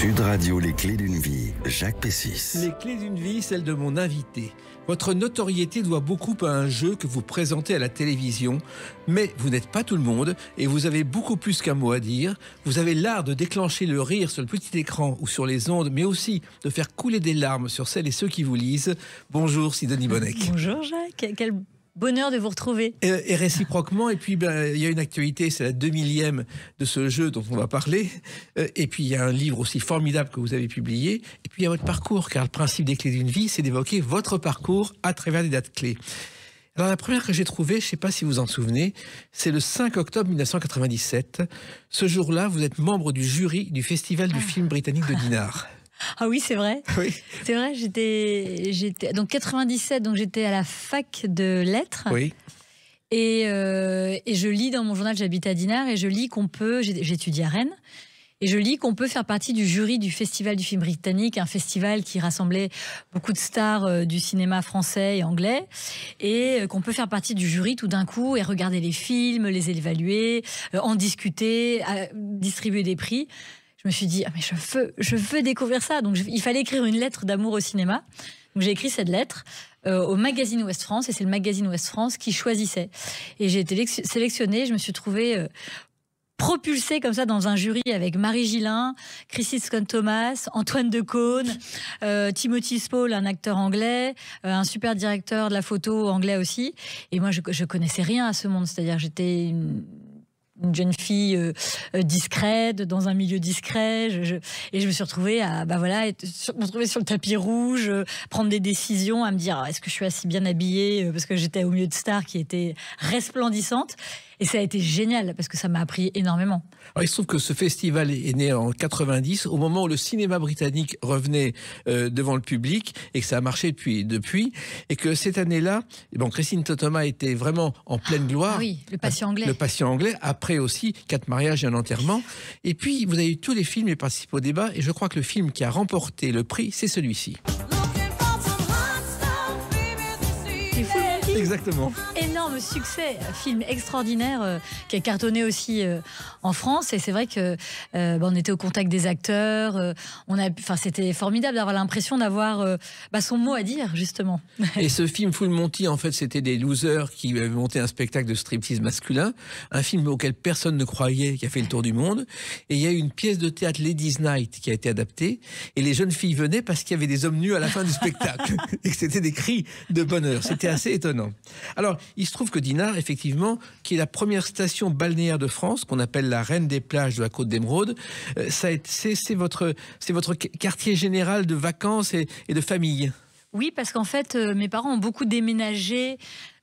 Sud Radio, les clés d'une vie, Jacques Pessis. Les clés d'une vie, celle de mon invité. Votre notoriété doit beaucoup à un jeu que vous présentez à la télévision, mais vous n'êtes pas tout le monde et vous avez beaucoup plus qu'un mot à dire. Vous avez l'art de déclencher le rire sur le petit écran ou sur les ondes, mais aussi de faire couler des larmes sur celles et ceux qui vous lisent. Bonjour Sidonie Bonnec. Bonjour Jacques, quel bonheur de vous retrouver. Et réciproquement, et puis il y a une actualité, c'est la 2000e de ce jeu dont on va parler, et puis il y a un livre aussi formidable que vous avez publié, et puis il y a votre parcours, car le principe des clés d'une vie, c'est d'évoquer votre parcours à travers des dates clés. Alors la première que j'ai trouvée, je ne sais pas si vous en souvenez, c'est le 5 octobre 1997. Ce jour-là, vous êtes membre du jury du Festival du film britannique de Dinard. Ah oui, c'est vrai. Oui. C'est vrai, j'étais donc 97, donc j'étais à la fac de lettres. Oui. Et je lis dans mon journal, j'habite à Dinard, et je lis qu'on peut, j'étudie à Rennes, et je lis qu'on peut faire partie du jury du Festival du film britannique, un festival qui rassemblait beaucoup de stars du cinéma français et anglais, et qu'on peut faire partie du jury tout d'un coup et regarder les films, les évaluer, en discuter, distribuer des prix. Je me suis dit, ah mais je veux découvrir ça. Donc il fallait écrire une lettre d'amour au cinéma. Donc j'ai écrit cette lettre au magazine Ouest France, et c'est le magazine Ouest France qui choisissait. Et j'ai été sélectionnée. Je me suis trouvée propulsée comme ça dans un jury avec Marie Gillin, Chrissy Scott-Thomas, Antoine Decaune, Timothy Spall, un acteur anglais, un super directeur de la photo anglais aussi. Et moi, je connaissais rien à ce monde. C'est-à-dire, j'étais une jeune fille discrète, dans un milieu discret, et je me suis retrouvée me retrouver sur le tapis rouge, prendre des décisions, à me dire est-ce que je suis assez bien habillée, parce que j'étais au milieu de stars qui étaient resplendissantes. Et ça a été génial, parce que ça m'a appris énormément. Alors, il se trouve que ce festival est né en 90, au moment où le cinéma britannique revenait devant le public, et que ça a marché depuis, et que cette année-là, Christine Thomas était vraiment en pleine gloire. Ah oui, le patient anglais. Le patient anglais, après aussi 4 mariages et un enterrement. Et puis, vous avez eu tous les films et participé au débat, et je crois que le film qui a remporté le prix, c'est celui-ci. Exactement. Énorme succès, film extraordinaire qui a cartonné aussi en France. Et c'est vrai que on était au contact des acteurs. C'était formidable d'avoir l'impression d'avoir son mot à dire, justement. Et ce film Full Monty, en fait, c'était des losers qui avaient monté un spectacle de striptease masculin, un film auquel personne ne croyait, qui a fait le tour du monde. Et il y a eu une pièce de théâtre, Ladies Night, qui a été adaptée. Et les jeunes filles venaient parce qu'il y avait des hommes nus à la fin du spectacle et que c'était des cris de bonheur. C'était assez étonnant. Alors, il se trouve que Dinard, effectivement, qui est la première station balnéaire de France, qu'on appelle la reine des plages de la Côte d'Émeraude, c'est votre quartier général de vacances et de famille. Oui, parce qu'en fait, mes parents ont beaucoup déménagé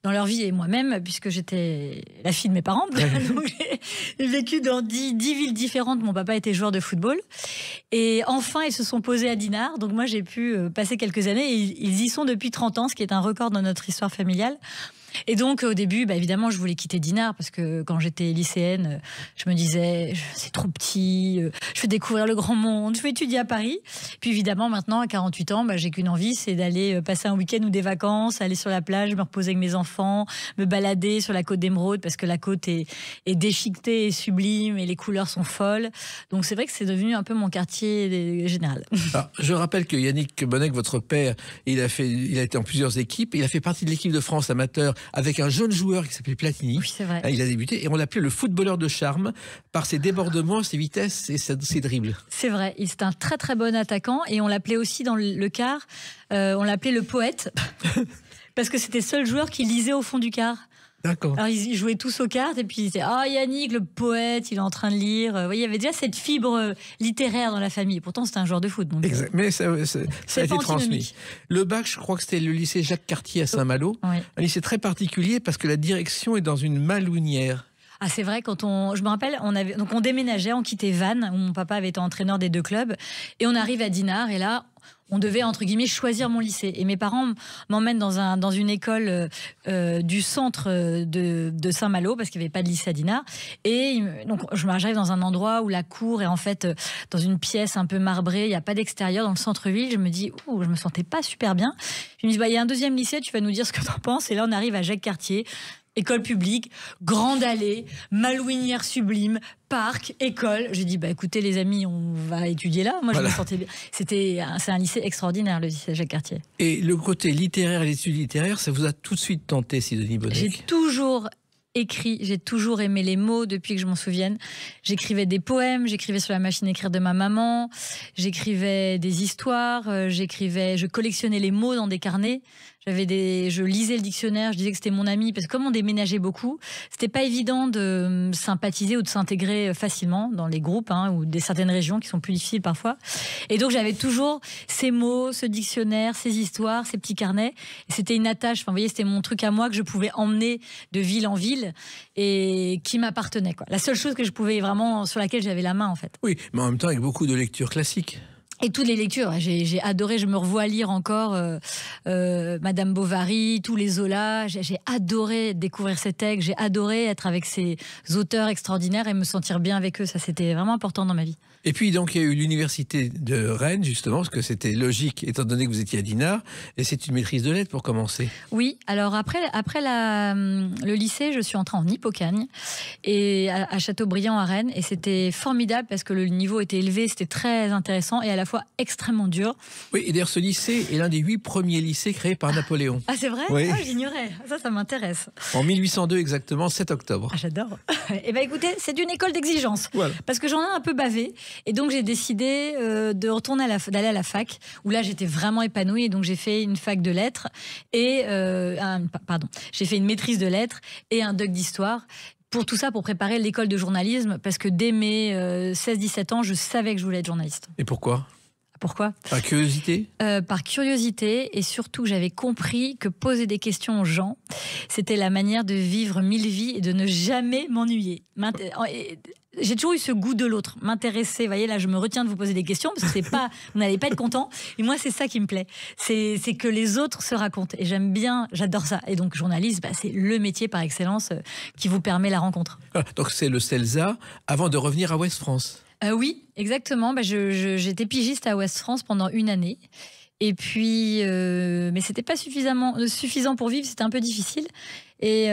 dans leur vie, et moi-même, puisque j'étais la fille de mes parents. Donc j'ai vécu dans 10 villes différentes. Mon papa était joueur de football. Et enfin, ils se sont posés à Dinard. Donc moi, j'ai pu passer quelques années. Et ils y sont depuis 30 ans, ce qui est un record dans notre histoire familiale. Et donc, au début, évidemment, je voulais quitter Dinard, parce que quand j'étais lycéenne, je me disais, c'est trop petit, je veux découvrir le grand monde, je veux étudier à Paris. Puis évidemment, maintenant, à 48 ans, j'ai qu'une envie, c'est d'aller passer un week-end ou des vacances, aller sur la plage, me reposer avec mes enfants, me balader sur la Côte d'Émeraude, parce que la côte est déchiquetée et sublime, et les couleurs sont folles. Donc c'est vrai que c'est devenu un peu mon quartier général. Alors, je rappelle que Yannick Bonnec, votre père, il a été en plusieurs équipes, il a fait partie de l'équipe de France amateur, avec un jeune joueur qui s'appelait Platini. Oui, c'est vrai. Il a débuté, et on l'appelait le footballeur de charme par ses débordements, ses vitesses et ses dribbles. C'est vrai, c'est un très très bon attaquant, et on l'appelait aussi dans le quart, on l'appelait le poète, parce que c'était le seul joueur qui lisait au fond du quart. D'accord. Alors ils jouaient tous aux cartes, et puis ils disaient Yannick, le poète, il est en train de lire. Il y avait déjà cette fibre littéraire dans la famille. Pourtant, c'était un joueur de foot. Donc, exact. Mais ça a été transmis. Le bac, je crois que c'était le lycée Jacques Cartier à Saint-Malo. Oui. Un lycée très particulier parce que la direction est dans une malonière. Ah, c'est vrai, je me rappelle, on déménageait, on quittait Vannes, où mon papa avait été entraîneur des 2 clubs, et on arrive à Dinard, et là, on devait, entre guillemets, choisir mon lycée. Et mes parents m'emmènent dans une école du centre de Saint-Malo, parce qu'il n'y avait pas de lycée à Dinard. Et donc, j'arrive dans un endroit où la cour est en fait dans une pièce un peu marbrée, il n'y a pas d'extérieur, dans le centre-ville. Je me dis, je me sentais pas super bien. Je me dis, il y a un 2e lycée, tu vas nous dire ce que tu en penses. Et là, on arrive à Jacques Cartier. école publique, grande allée, malouinière sublime, parc, école. J'ai dit, écoutez les amis, on va étudier là. Moi, je me sentais bien. C'est un lycée extraordinaire, le lycée Jacques Cartier. Et le côté littéraire, l'étude littéraire, ça vous a tout de suite tenté, Sidonie Bonnec? J'ai toujours écrit, j'ai toujours aimé les mots depuis que je m'en souvienne. J'écrivais des poèmes, j'écrivais sur la machine à écrire de ma maman, j'écrivais des histoires, je collectionnais les mots dans des carnets. Je lisais le dictionnaire, je disais que c'était mon ami, parce que comme on déménageait beaucoup, c'était pas évident de sympathiser ou de s'intégrer facilement dans les groupes, ou certaines régions qui sont plus difficiles parfois. Et donc j'avais toujours ces mots, ce dictionnaire, ces histoires, ces petits carnets. Et c'était une attache, vous voyez, c'était mon truc à moi que je pouvais emmener de ville en ville et qui m'appartenait, quoi. La seule chose que je pouvais vraiment, sur laquelle j'avais la main, en fait. Oui, mais en même temps avec beaucoup de lectures classiques. Et toutes les lectures, j'ai adoré, je me revois lire encore Madame Bovary, tous les Zola, j'ai adoré découvrir ces textes, j'ai adoré être avec ces auteurs extraordinaires et me sentir bien avec eux, ça c'était vraiment important dans ma vie. Et puis donc il y a eu l'université de Rennes justement, parce que c'était logique étant donné que vous étiez à Dinard, et c'est une maîtrise de lettres pour commencer. Oui, alors après le lycée, je suis entrée en Hippocagne et à Châteaubriand à Rennes, et c'était formidable parce que le niveau était élevé, c'était très intéressant et à la fois extrêmement dur. Oui, et d'ailleurs ce lycée est l'un des 8 premiers lycées créés par Napoléon. Ah c'est vrai? Oui. J'ignorais, ça m'intéresse. En 1802 exactement, 7 octobre. J'adore. Eh bien écoutez, c'est une école d'exigence, voilà. Parce que j'en ai un peu bavé. Et donc j'ai décidé de retourner d'aller à la fac, où là j'étais vraiment épanouie. Et donc j'ai fait une fac de lettres et j'ai fait une maîtrise de lettres et un doc d'histoire. Pour tout ça, pour préparer l'école de journalisme, parce que dès mes 16-17 ans, je savais que je voulais être journaliste. Et pourquoi ? Pourquoi ? Par curiosité ? Par curiosité, et surtout j'avais compris que poser des questions aux gens, c'était la manière de vivre 1000 vies et de ne jamais m'ennuyer. J'ai toujours eu ce goût de l'autre, m'intéresser. Vous voyez, là, je me retiens de vous poser des questions parce que vous n'allez pas être content. Et moi, c'est ça qui me plaît. C'est que les autres se racontent. Et j'adore ça. Et donc, journaliste, c'est le métier par excellence qui vous permet la rencontre. Donc, c'est le CELSA avant de revenir à Ouest France. Oui, exactement. J'étais pigiste à Ouest France pendant 1 année. Et puis, mais c'était pas suffisant pour vivre, c'était un peu difficile. Et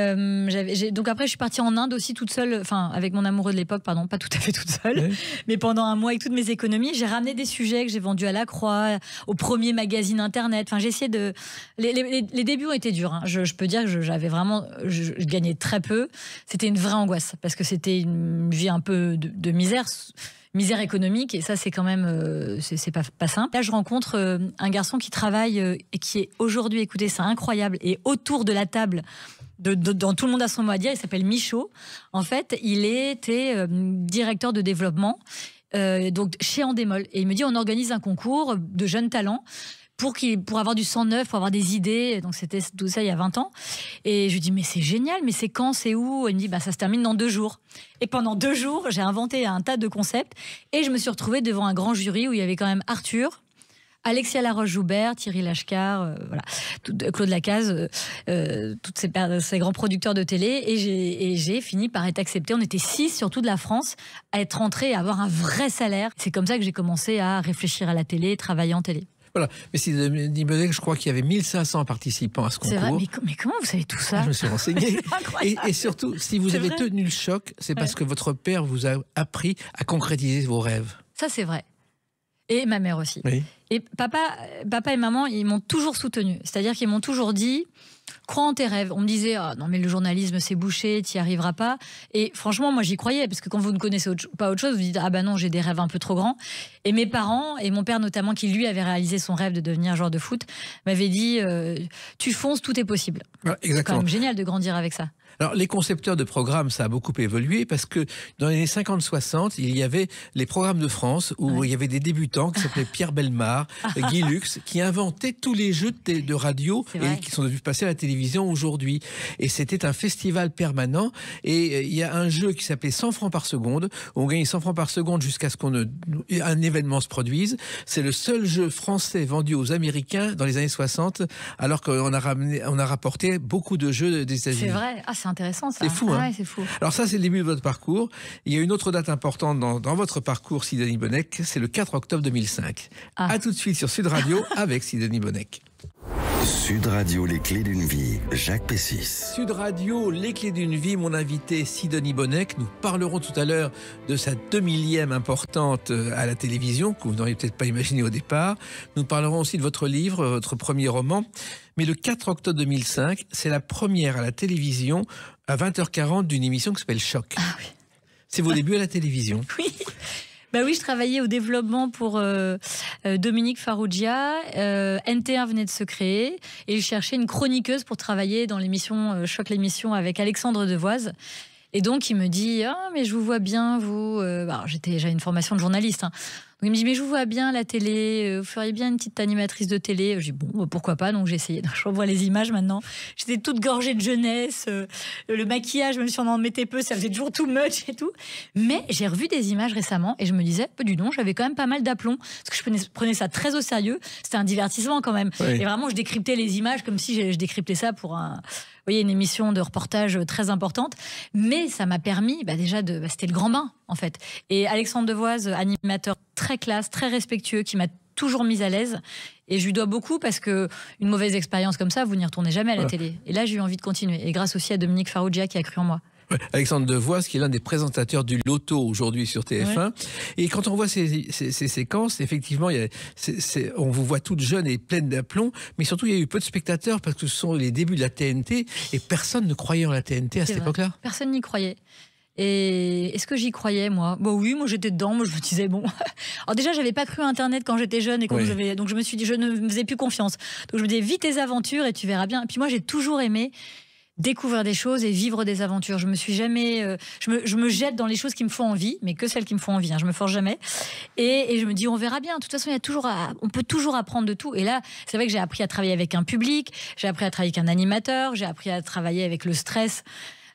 donc après, je suis partie en Inde aussi toute seule, enfin avec mon amoureux de l'époque, pardon, pas tout à fait toute seule, oui. Mais pendant 1 mois avec toutes mes économies, j'ai ramené des sujets que j'ai vendus à La Croix, au premier magazine internet. Enfin, j'ai essayé de. Les débuts ont été durs. Je peux dire que je gagnais très peu. C'était une vraie angoisse parce que c'était une vie un peu de misère économique, et ça c'est quand même c'est pas simple. Là je rencontre un garçon qui travaille et qui est aujourd'hui, écoutez, c'est incroyable, et autour de la table dans Tout le monde a son mot à dire, il s'appelle Michaud. En fait, il était directeur de développement donc chez Endemol, et il me dit on organise un concours de jeunes talents pour avoir du sang neuf, pour avoir des idées. Donc c'était tout ça il y a 20 ans. Et je lui dis mais c'est génial, mais c'est quand, c'est où? Il me dit ça se termine dans 2 jours. Et pendant 2 jours, j'ai inventé un tas de concepts et je me suis retrouvée devant un grand jury où il y avait quand même Arthur, Alexia Laroche-Joubert, Thierry Lachkar, Claude Lacaze, tous ces grands producteurs de télé, et j'ai fini par être acceptée. On était 6 sur toute la France à être rentrés et à avoir un vrai salaire. C'est comme ça que j'ai commencé à réfléchir à la télé, travailler en télé. Voilà, mais Sidonie Bonnec, je crois qu'il y avait 1500 participants à ce concours. C'est vrai, mais comment vous savez tout ça? Je me suis renseigné. Et surtout, si vous avez tenu le choc, c'est parce que votre père vous a appris à concrétiser vos rêves. Ça, c'est vrai. Et ma mère aussi. Oui. Et papa et maman, ils m'ont toujours soutenue. C'est-à-dire qu'ils m'ont toujours dit, crois en tes rêves. On me disait, non mais le journalisme c'est bouché, t'y arriveras pas. Et franchement, moi j'y croyais, parce que quand vous ne connaissez pas autre chose, vous dites, non, j'ai des rêves un peu trop grands. Et mes parents, et mon père notamment, qui lui avait réalisé son rêve de devenir joueur de foot, m'avait dit, tu fonces, tout est possible. Voilà, exactement. C'est quand même génial de grandir avec ça. Alors, les concepteurs de programmes, ça a beaucoup évolué parce que dans les années 50-60, il y avait les programmes de France où il y avait des débutants qui s'appelaient Pierre Bellemare, Guy Lux, qui inventaient tous les jeux de radio et qui sont devenus passer à la télévision aujourd'hui. Et c'était un festival permanent. Et il y a un jeu qui s'appelait 100 francs par seconde, où on gagnait 100 francs par seconde jusqu'à ce qu'un événement se produise. C'est le seul jeu français vendu aux Américains dans les années 60, alors qu'on a rapporté beaucoup de jeux des États-Unis. C'est vrai. C'est intéressant ça. C'est fou, hein. Ouais, c'est fou. Alors ça, c'est le début de votre parcours. Il y a une autre date importante dans votre parcours, Sidonie Bonnec, c'est le 4 octobre 2005. À tout de suite sur Sud Radio avec Sidonie Bonnec. Sud Radio, les clés d'une vie, Jacques Pessis. Sud Radio, les clés d'une vie, mon invité Sidonie Bonnec. Nous parlerons tout à l'heure de sa 2000e importante à la télévision, que vous n'auriez peut-être pas imaginé au départ. Nous parlerons aussi de votre livre, votre premier roman. Mais le 4 octobre 2005, c'est la première à la télévision à 20h40 d'une émission qui s'appelle Choc. Ah oui. C'est vos débuts à la télévision. Oui. Bah oui, je travaillais au développement pour Dominique Farrugia. NT1 venait de se créer et je cherchais une chroniqueuse pour travailler dans l'émission Choc l'émission avec Alexandre Devoise. Et donc il me dit mais je vous vois bien vous. J'avais une formation de journaliste. Hein. Donc il me dit mais je vous vois bien à la télé. Vous feriez bien une petite animatrice de télé. Je dis bon pourquoi pas. Donc j'ai essayé. Je revois les images maintenant. J'étais toute gorgée de jeunesse. Le maquillage, même si on en mettait peu, ça faisait toujours too much et tout. Mais j'ai revu des images récemment et je me disais du non, j'avais quand même pas mal d'aplomb parce que je prenais ça très au sérieux. C'était un divertissement quand même. Oui. Et vraiment je décryptais les images comme si je décryptais ça pour une émission de reportage très importante. Mais ça m'a permis déjà c'était le grand bain en fait. Et Alexandre Devoise, animateur très classe, très respectueux, qui m'a toujours mise à l'aise. Et je lui dois beaucoup parce que une mauvaise expérience comme ça, vous n'y retournez jamais à la télé. Et là, j'ai eu envie de continuer. Et grâce aussi à Dominique Farrugia qui a cru en moi. Ouais. Alexandre Devoise, qui est l'un des présentateurs du Loto aujourd'hui sur TF1. Ouais. Et quand on voit ces séquences, effectivement, on vous voit toute jeune et pleine d'aplomb, mais surtout, il y a eu peu de spectateurs parce que ce sont les débuts de la TNT et personne ne croyait en la TNT à cette époque-là. Personne n'y croyait. Et est-ce que j'y croyais, moi ? Oui, moi j'étais dedans, moi je me disais bon. Alors déjà, j'avais pas cru à Internet quand j'étais jeune et quand donc je me suis dit, je ne me faisais plus confiance. Donc je me disais, vis tes aventures et tu verras bien. Et puis moi, j'ai toujours aimé découvrir des choses et vivre des aventures. Je me suis jamais, je me jette dans les choses qui me font envie, mais que celles qui me font envie. Hein, je me force jamais. Et je me dis, on verra bien. De toute façon, on peut toujours apprendre de tout. Et là, c'est vrai que j'ai appris à travailler avec un public, j'ai appris à travailler avec un animateur, j'ai appris à travailler avec le stress.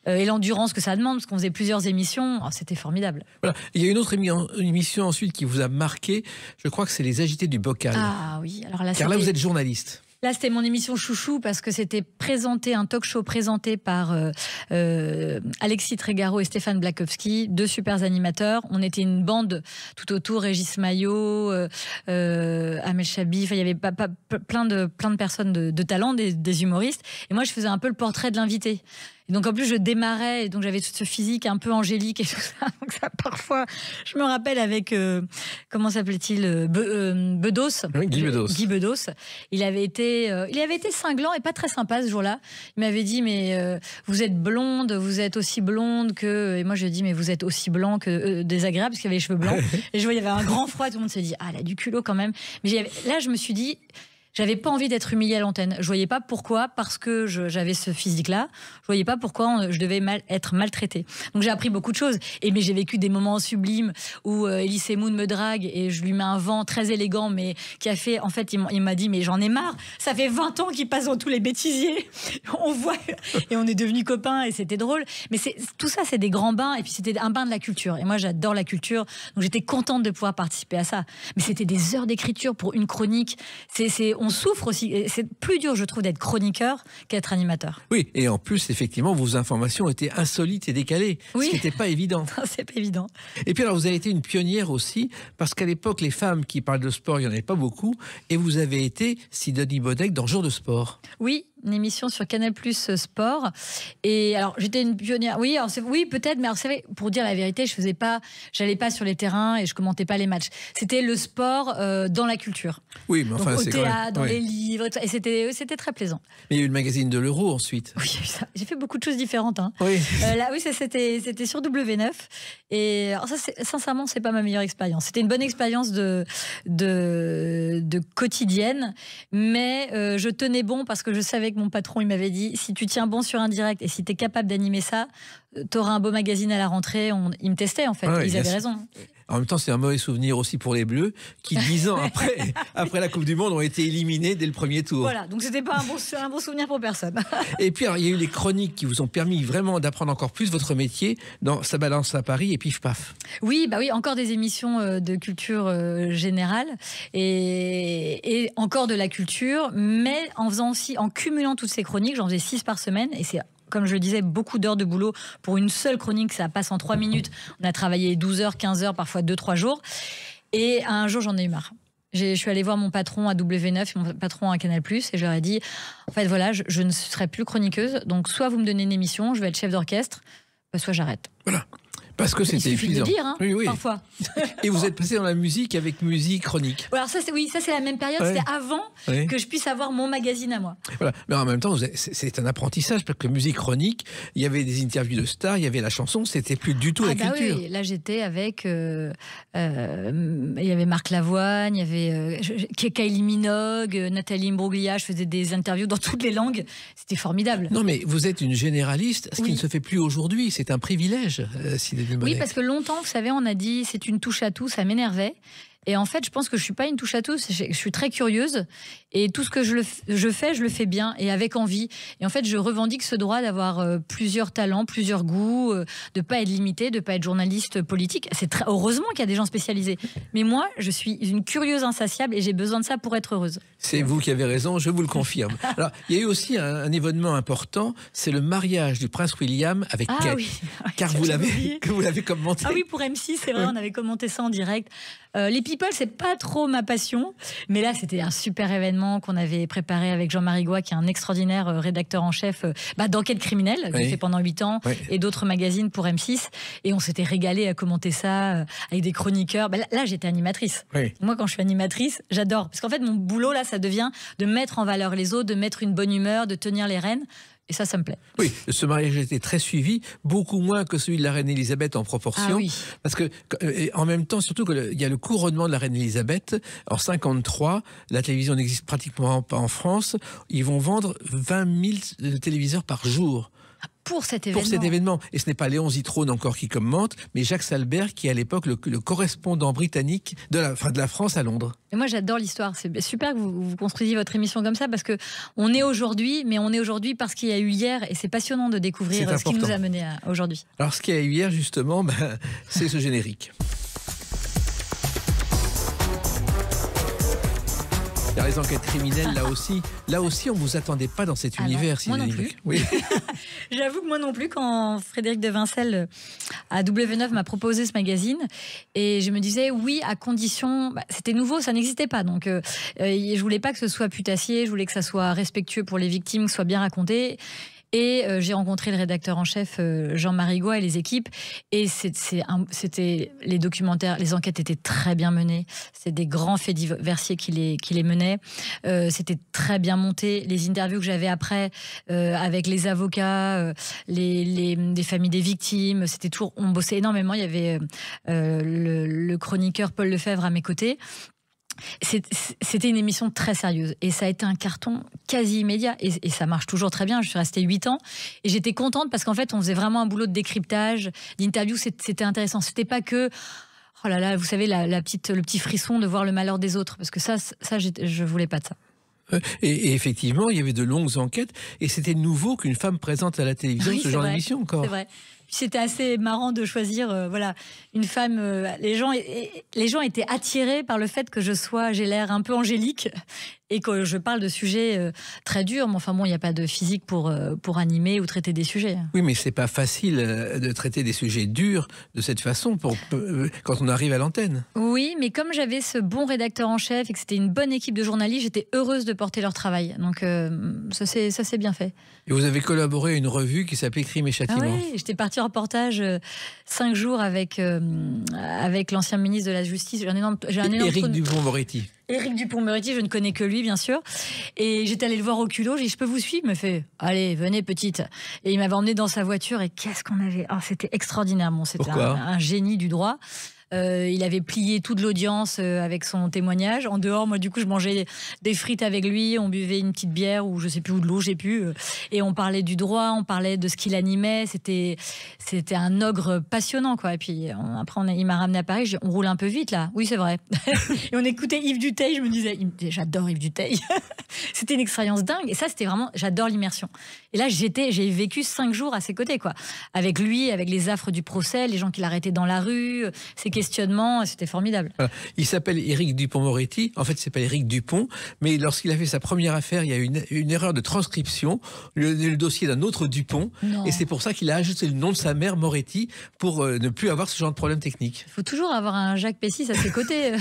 Et l'endurance que ça demande, parce qu'on faisait plusieurs émissions, c'était formidable. Voilà. Il y a une autre émission ensuite qui vous a marqué, je crois que c'est Les Agités du Bocal. Ah oui, alors là, car là vous êtes journaliste. Là, c'était mon émission chouchou parce que c'était un talk show présenté par Alexis Trégaro et Stéphane Blakowski, deux super animateurs. On était une bande tout autour, Régis Maillot, Amel Chabi, il y avait plein de personnes de talent, des humoristes. Et moi, je faisais un peu le portrait de l'invité. Et donc en plus je démarrais et donc j'avais ce physique un peu angélique et tout ça. Donc ça parfois, je me rappelle avec comment s'appelait-il Bedos. Oui, Guy Bedos. Guy Bedos. Il avait été cinglant et pas très sympa ce jour-là. Il m'avait dit mais vous êtes blonde, vous êtes aussi blonde que, et moi je lui ai dit mais vous êtes aussi blanc que désagréable parce qu'il avait les cheveux blancs. Et je voyais il y avait un grand froid, tout le monde s'est dit elle a du culot quand même. Mais là je me suis dit j'avais pas envie d'être humiliée à l'antenne. Je voyais pas pourquoi, parce que j'avais ce physique-là, je voyais pas pourquoi je devais être maltraitée. Donc j'ai appris beaucoup de choses. Mais j'ai vécu des moments sublimes où Elie Semoun me drague et je lui mets un vent très élégant, mais qui a fait, en fait, il m'a dit mais j'en ai marre. Ça fait 20 ans qu'il passe dans tous les bêtisiers. On voit et on est devenus copains et c'était drôle. Mais tout ça, c'est des grands bains et puis c'était un bain de la culture. Et moi, j'adore la culture, donc j'étais contente de pouvoir participer à ça. Mais c'était des heures d'écriture pour une chronique. On souffre aussi. C'est plus dur, je trouve, d'être chroniqueur qu'être animateur. Oui, et en plus, effectivement, vos informations étaient insolites et décalées. Oui. Ce qui n'était pas évident. Non, c'est pas évident. Et puis alors, vous avez été une pionnière aussi, parce qu'à l'époque, les femmes qui parlent de sport, il n'y en avait pas beaucoup. Et vous avez été, Sidonie Bonnec, dans Jour de sport. Oui, une émission sur Canal+ Sport. Et alors, j'étais une pionnière. Oui, oui, peut-être, mais alors, c'est vrai, pour dire la vérité, j'allais pas sur les terrains et je commentais pas les matchs. C'était le sport dans la culture. Oui, mais enfin, donc, c'est au théâtre, même... dans les livres, et c'était très plaisant. Mais il y a eu le magazine de l'Euro ensuite. Oui, j'ai fait beaucoup de choses différentes. Hein. Oui. Là, oui, c'était sur W9. Et alors ça, sincèrement, c'est pas ma meilleure expérience. C'était une bonne expérience de quotidienne, mais je tenais bon parce que je savais que mon patron, il m'avait dit, si tu tiens bon sur un direct et si tu es capable d'animer ça, t'auras un beau magazine à la rentrée. Ils me testaient, en fait. Ah oui, ils avaient raison. En même temps, c'est un mauvais souvenir aussi pour les Bleus, qui 10 ans après la Coupe du Monde ont été éliminés dès le premier tour. Voilà, donc c'était pas un bon souvenir pour personne. Et puis, alors, il y a eu les chroniques qui vous ont permis vraiment d'apprendre encore plus votre métier dans Ça balance à Paris et Pif Paf. Oui, encore des émissions de culture générale et encore de la culture, mais en cumulant toutes ces chroniques, j'en faisais 6 par semaine et c'est, comme je le disais, beaucoup d'heures de boulot pour une seule chronique, ça passe en 3 minutes. On a travaillé 12 heures, 15 heures, parfois 2-3 jours. Et un jour, j'en ai eu marre. Je suis allée voir mon patron à W9 et mon patron à Canal+, et je leur ai dit, en fait, voilà, je ne serai plus chroniqueuse, donc soit vous me donnez une émission, je vais être chef d'orchestre, soit j'arrête. Voilà. Parce que c'était épuisant. Il suffit de le dire, hein, oui. parfois. Et vous êtes passé dans la musique avec Musique Chronique. Alors ça, c'est la même période, c'était avant que je puisse avoir mon magazine à moi. Voilà. Mais en même temps, c'est un apprentissage, parce que Musique Chronique, il y avait des interviews de stars, il y avait la chanson, c'était plus du tout la culture. Oui. Là, j'étais avec... il y avait Marc Lavoine, il y avait Kylie Minogue, Nathalie Imbruglia, je faisais des interviews dans toutes les langues, c'était formidable. Non, mais vous êtes une généraliste, ce qui ne se fait plus aujourd'hui, c'est un privilège, Oui, parce que longtemps, vous savez, on a dit c'est une touche à tout, ça m'énervait. Et en fait, je pense que je suis pas une touche à tout, je suis très curieuse et tout ce que je fais, je le fais bien et avec envie. Et en fait, je revendique ce droit d'avoir plusieurs talents, plusieurs goûts, de pas être limitée, de pas être journaliste politique. Heureusement qu'il y a des gens spécialisés. Mais moi, je suis une curieuse insatiable et j'ai besoin de ça pour être heureuse. C'est vous qui avez raison, je vous le confirme. Alors, il y a eu aussi un événement important, c'est le mariage du prince William avec Kate. Oui. Car vous l'avez commenté. Ah oui, pour M6, c'est vrai, on avait commenté ça en direct. Les people, c'est pas trop ma passion, mais là, c'était un super événement qu'on avait préparé avec Jean-Marie Goua, qui est un extraordinaire rédacteur en chef d'enquête criminelle, qu'il fait pendant 8 ans, et d'autres magazines pour M6. Et on s'était régalé à commenter ça avec des chroniqueurs. Là, j'étais animatrice. Oui. Moi, quand je suis animatrice, j'adore. Parce qu'en fait, mon boulot, là, ça devient de mettre en valeur les autres, de mettre une bonne humeur, de tenir les rênes. Et ça me plaît. Oui, ce mariage a été très suivi, beaucoup moins que celui de la reine Elisabeth en proportion. Ah oui. Parce que, en même temps, surtout qu'il y a le couronnement de la reine Elisabeth. En 1953, la télévision n'existe pratiquement pas en France. Ils vont vendre 20 000 téléviseurs par jour. Pour cet événement. Et ce n'est pas Léon Zitrone encore qui commente, mais Jacques Salbert, qui est à l'époque le correspondant britannique de la France à Londres. Et moi, j'adore l'histoire. C'est super que vous construisiez votre émission comme ça, parce que on est aujourd'hui, mais on est aujourd'hui parce qu'il y a eu hier, et c'est passionnant de découvrir ce qui nous a mené à aujourd'hui. Alors, ce qu'il y a eu hier, justement, c'est ce générique. Il y a les enquêtes criminelles, là aussi, on ne vous attendait pas dans cet univers. Non, moi non plus. Oui. J'avoue que moi non plus, quand Frédéric de Vincel à W9 m'a proposé ce magazine, et je me disais oui, à condition, c'était nouveau, ça n'existait pas, donc je voulais pas que ce soit putassier, je voulais que ça soit respectueux pour les victimes, que ce soit bien raconté. Et j'ai rencontré le rédacteur en chef Jean-Marie Goua et les équipes, et c'était les documentaires, les enquêtes étaient très bien menées, c'est des grands faits diversiers qui les menaient, c'était très bien monté, les interviews que j'avais après avec les avocats, les familles des victimes, c'était toujours, on bossait énormément, il y avait le chroniqueur Paul Lefebvre à mes côtés. C'était une émission très sérieuse et ça a été un carton quasi immédiat et ça marche toujours très bien. Je suis restée 8 ans et j'étais contente parce qu'en fait on faisait vraiment un boulot de décryptage, d'interview, c'était intéressant. C'était pas que oh là là, vous savez le petit frisson de voir le malheur des autres, parce que ça je voulais pas de ça. Et effectivement, il y avait de longues enquêtes et c'était nouveau qu'une femme présente à la télévision ce genre d'émission encore. C'est vrai. C'était assez marrant de choisir une femme. Les gens étaient attirés par le fait que j'ai l'air un peu angélique et que je parle de sujets très durs. Mais enfin bon, il n'y a pas de physique pour animer ou traiter des sujets. Oui, mais c'est pas facile de traiter des sujets durs de cette façon quand on arrive à l'antenne. Oui, mais comme j'avais ce bon rédacteur en chef et que c'était une bonne équipe de journalistes, j'étais heureuse de porter leur travail. Donc ça s'est bien fait. Et vous avez collaboré à une revue qui s'appelait Crime et Châtiment. Ah oui, j'étais partie en reportage 5 jours avec l'ancien ministre de la Justice. Éric Dupond-Moretti. Éric Dupond-Moretti, je ne connais que lui, bien sûr. Et j'étais allée le voir au culot. J'ai dit, je peux vous suivre? Il me fait, allez, venez, petite. Et il m'avait emmenée dans sa voiture. Et qu'est-ce qu'on avait? C'était extraordinaire. Bon, c'était un génie du droit. Il avait plié toute l'audience avec son témoignage. En dehors, moi, du coup, je mangeais des frites avec lui. On buvait une petite bière ou je sais plus, ou de l'eau, je sais plus. Et on parlait du droit, on parlait de ce qu'il animait. C'était un ogre passionnant, quoi. Et puis après, il m'a ramené à Paris. Je dis, on roule un peu vite là. Oui, c'est vrai. Et on écoutait Yves Duteil. Je me disais, j'adore Yves Duteil. C'était une expérience dingue. Et ça, c'était vraiment, j'adore l'immersion. Et là, j'ai vécu 5 jours à ses côtés, quoi. Avec lui, avec les affres du procès, les gens qui l'arrêtaient dans la rue, ses questionnements, c'était formidable. Voilà. Il s'appelle Éric Dupond-Moretti. En fait, il s'appelle Éric Dupont. Mais lorsqu'il a fait sa première affaire, il y a eu une erreur de transcription, le dossier d'un autre Dupont. Non. Et c'est pour ça qu'il a ajouté le nom de sa mère, Moretti, pour ne plus avoir ce genre de problème technique. Il faut toujours avoir un Jacques Pessis à ses côtés.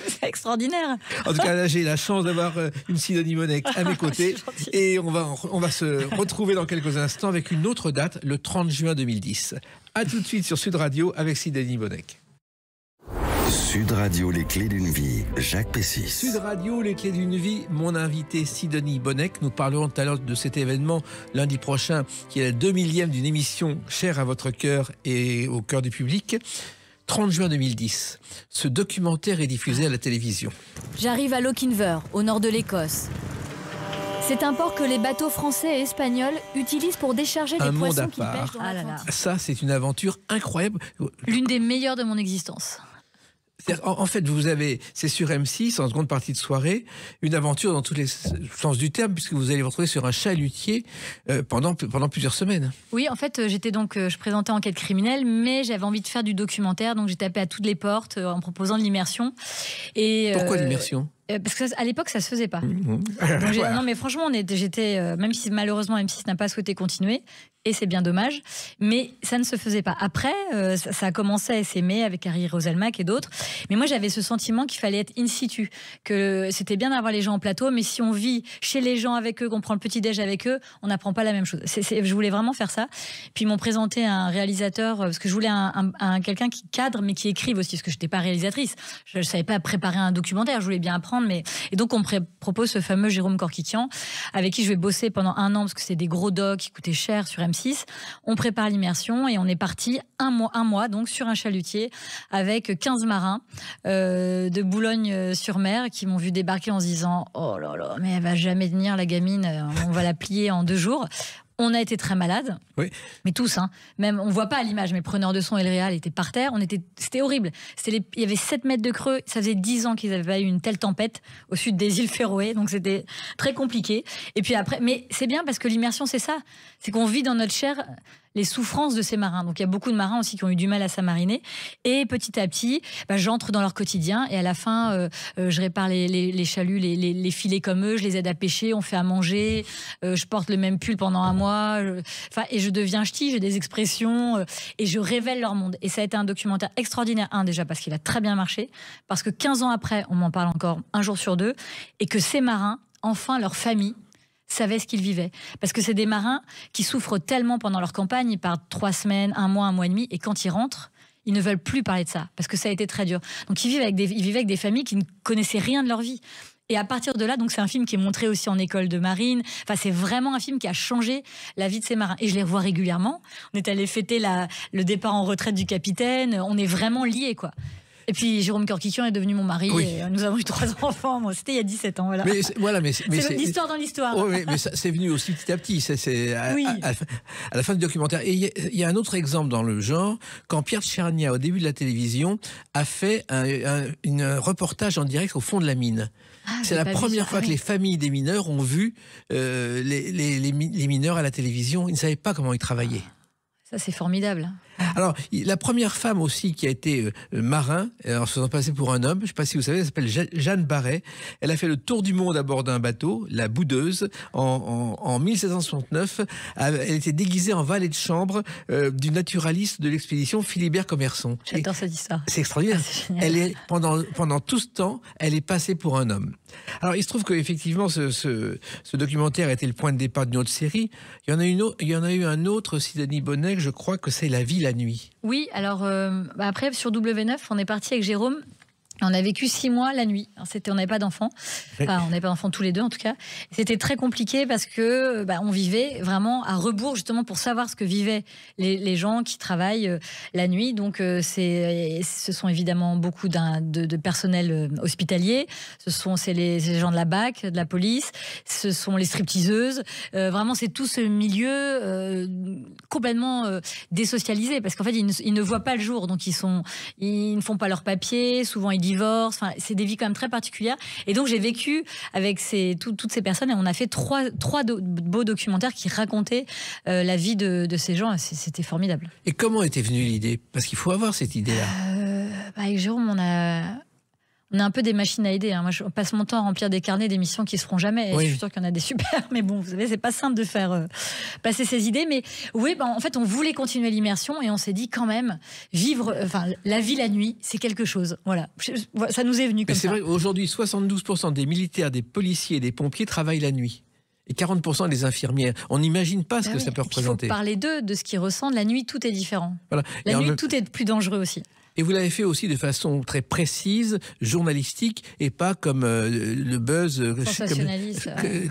C'est extraordinaire. En tout cas, là, j'ai la chance d'avoir une Sidonie Bonnec à mes côtés. Et on va se retrouver dans quelques instants avec une autre date, le 30 juin 2010. A tout de suite sur Sud Radio avec Sidonie Bonnec. Sud Radio, les clés d'une vie, Jacques Pessis. Sud Radio, les clés d'une vie, mon invité Sidonie Bonnec. Nous parlerons tout à l'heure de cet événement lundi prochain, qui est la 2000e d'une émission chère à votre cœur et au cœur du public. 30 juin 2010, ce documentaire est diffusé à la télévision. J'arrive à Lochinver, au nord de l'Écosse. C'est un port que les bateaux français et espagnols utilisent pour décharger les poissons qu'ils pêchent dans l'Atlantique. Ça, c'est une aventure incroyable. L'une des meilleures de mon existence. En fait, c'est sur M6, en seconde partie de soirée, une aventure dans tous les sens du terme, puisque vous allez vous retrouver sur un chalutier pendant plusieurs semaines. Oui, en fait, je présentais Enquête criminelle, mais j'avais envie de faire du documentaire, donc j'ai tapé à toutes les portes en proposant de l'immersion. Pourquoi l'immersion ? Parce qu'à l'époque, ça se faisait pas. Voilà. Non, mais franchement, j'étais, même si malheureusement M6 n'a pas souhaité continuer, et c'est bien dommage, mais ça ne se faisait pas. Après, ça a commencé à s'aimer avec Harry Roselmack et d'autres, mais moi j'avais ce sentiment qu'il fallait être in situ, que c'était bien d'avoir les gens en plateau, mais si on vit chez les gens avec eux, qu'on prend le petit-déj avec eux, on n'apprend pas la même chose. Je voulais vraiment faire ça. Puis ils m'ont présenté un réalisateur, parce que je voulais quelqu'un qui cadre, mais qui écrive aussi, parce que je n'étais pas réalisatrice. Je ne savais pas préparer un documentaire, je voulais bien apprendre. Et donc on me propose ce fameux Jérôme Corquiquian, avec qui je vais bosser pendant 1 an, parce que c'est des gros docs qui coûtaient cher sur M6. On prépare l'immersion et on est parti un mois donc sur un chalutier avec 15 marins de Boulogne-sur-Mer qui m'ont vu débarquer en se disant « Oh là là, mais elle va jamais tenir la gamine, on va la plier en 2 jours ». On a été très malades, oui. Mais tous, hein. Même on voit pas à l'image, mais preneurs de son et le réal étaient par terre. C'était horrible. Il y avait 7 mètres de creux. Ça faisait 10 ans qu'ils n'avaient pas eu une telle tempête au sud des îles Féroé, donc c'était très compliqué. Et puis après, mais c'est bien parce que l'immersion, c'est ça, c'est qu'on vit dans notre chair les souffrances de ces marins. Donc il y a beaucoup de marins aussi qui ont eu du mal à s'amariner. Et petit à petit, j'entre dans leur quotidien et à la fin, je répare les chaluts, les filets comme eux, je les aide à pêcher, on fait à manger, je porte le même pull pendant 1 mois, et je deviens ch'ti, j'ai des expressions et je révèle leur monde. Et ça a été un documentaire extraordinaire, déjà parce qu'il a très bien marché, parce que 15 ans après, on m'en parle encore 1 jour sur 2, et que ces marins, enfin leur famille, savaient ce qu'ils vivaient. Parce que c'est des marins qui souffrent tellement pendant leur campagne, ils partent 3 semaines, 1 mois, 1 mois et demi, et quand ils rentrent, ils ne veulent plus parler de ça, parce que ça a été très dur. Donc ils vivaient avec des familles qui ne connaissaient rien de leur vie. Et à partir de là, donc c'est un film qui est montré aussi en école de marine. Enfin, c'est vraiment un film qui a changé la vie de ces marins. Et je les revois régulièrement. On est allé fêter le départ en retraite du capitaine. On est vraiment liés, quoi. Et puis Jérôme Corquiquian est devenu mon mari, oui. Et nous avons eu 3 enfants. Moi, c'était il y a 17 ans. Voilà. C'est l'histoire dans l'histoire. Oui, mais ça, c'est venu aussi petit à petit. C'est à la fin du documentaire. Et il y a un autre exemple dans le genre, quand Pierre Tchernia, au début de la télévision, a fait un reportage en direct au fond de la mine. C'est la première fois que les familles des mineurs ont vu les mineurs à la télévision. Ils ne savaient pas comment ils travaillaient. Ça, c'est formidable. Alors, la première femme aussi qui a été marin, en se faisant passer pour un homme, je ne sais pas si vous savez, elle s'appelle Jeanne Barret. Elle a fait le tour du monde à bord d'un bateau, la Boudeuse, en 1769. Elle était déguisée en valet de chambre du naturaliste de l'expédition Philibert Commerson. J'adore cette histoire. C'est extraordinaire. Pendant tout ce temps, elle est passée pour un homme. Alors, il se trouve qu'effectivement, ce documentaire a été le point de départ d'une autre série. Il y en a eu un autre, Sidonie Bonnec, je crois que c'est La vie, la nuit. Oui, alors après, sur W9, on est parti avec Jérôme. On a vécu 6 mois la nuit. On n'avait pas d'enfants. Enfin, on n'avait pas d'enfants tous les deux, en tout cas. C'était très compliqué parce que on vivait vraiment à rebours, justement, pour savoir ce que vivaient les gens qui travaillent la nuit. Donc, ce sont évidemment beaucoup de personnel hospitalier. C'est les gens de la BAC, de la police. Ce sont les stripteaseuses. Vraiment, c'est tout ce milieu complètement désocialisé parce qu'en fait, ils ne voient pas le jour. Donc, ils ne font pas leurs papiers. Souvent, ils divorce, enfin, c'est des vies quand même très particulières. Et donc j'ai vécu avec toutes ces personnes et on a fait trois beaux documentaires qui racontaient la vie de ces gens. C'était formidable. Et comment était venue l'idée? Parce qu'il faut avoir cette idée-là. Avec Jérôme, on est un peu des machines à aider. Moi, je passe mon temps à remplir des carnets d'émissions qui se feront jamais. Et je suis sûre qu'il y en a des super. Mais bon, vous savez, c'est pas simple de faire passer ses idées. Mais oui, en fait, on voulait continuer l'immersion et on s'est dit quand même, vivre, la vie la nuit, c'est quelque chose. Voilà. Ça nous est venu comme ça. C'est vrai, aujourd'hui, 72% des militaires, des policiers et des pompiers travaillent la nuit. Et 40% des infirmières. On n'imagine pas ce que ça peut représenter. Il faut parler d'eux, de ce qu'ils ressentent. La nuit, tout est différent. Voilà. La nuit, tout est plus dangereux aussi. Et vous l'avez fait aussi de façon très précise, journalistique, et pas comme le buzz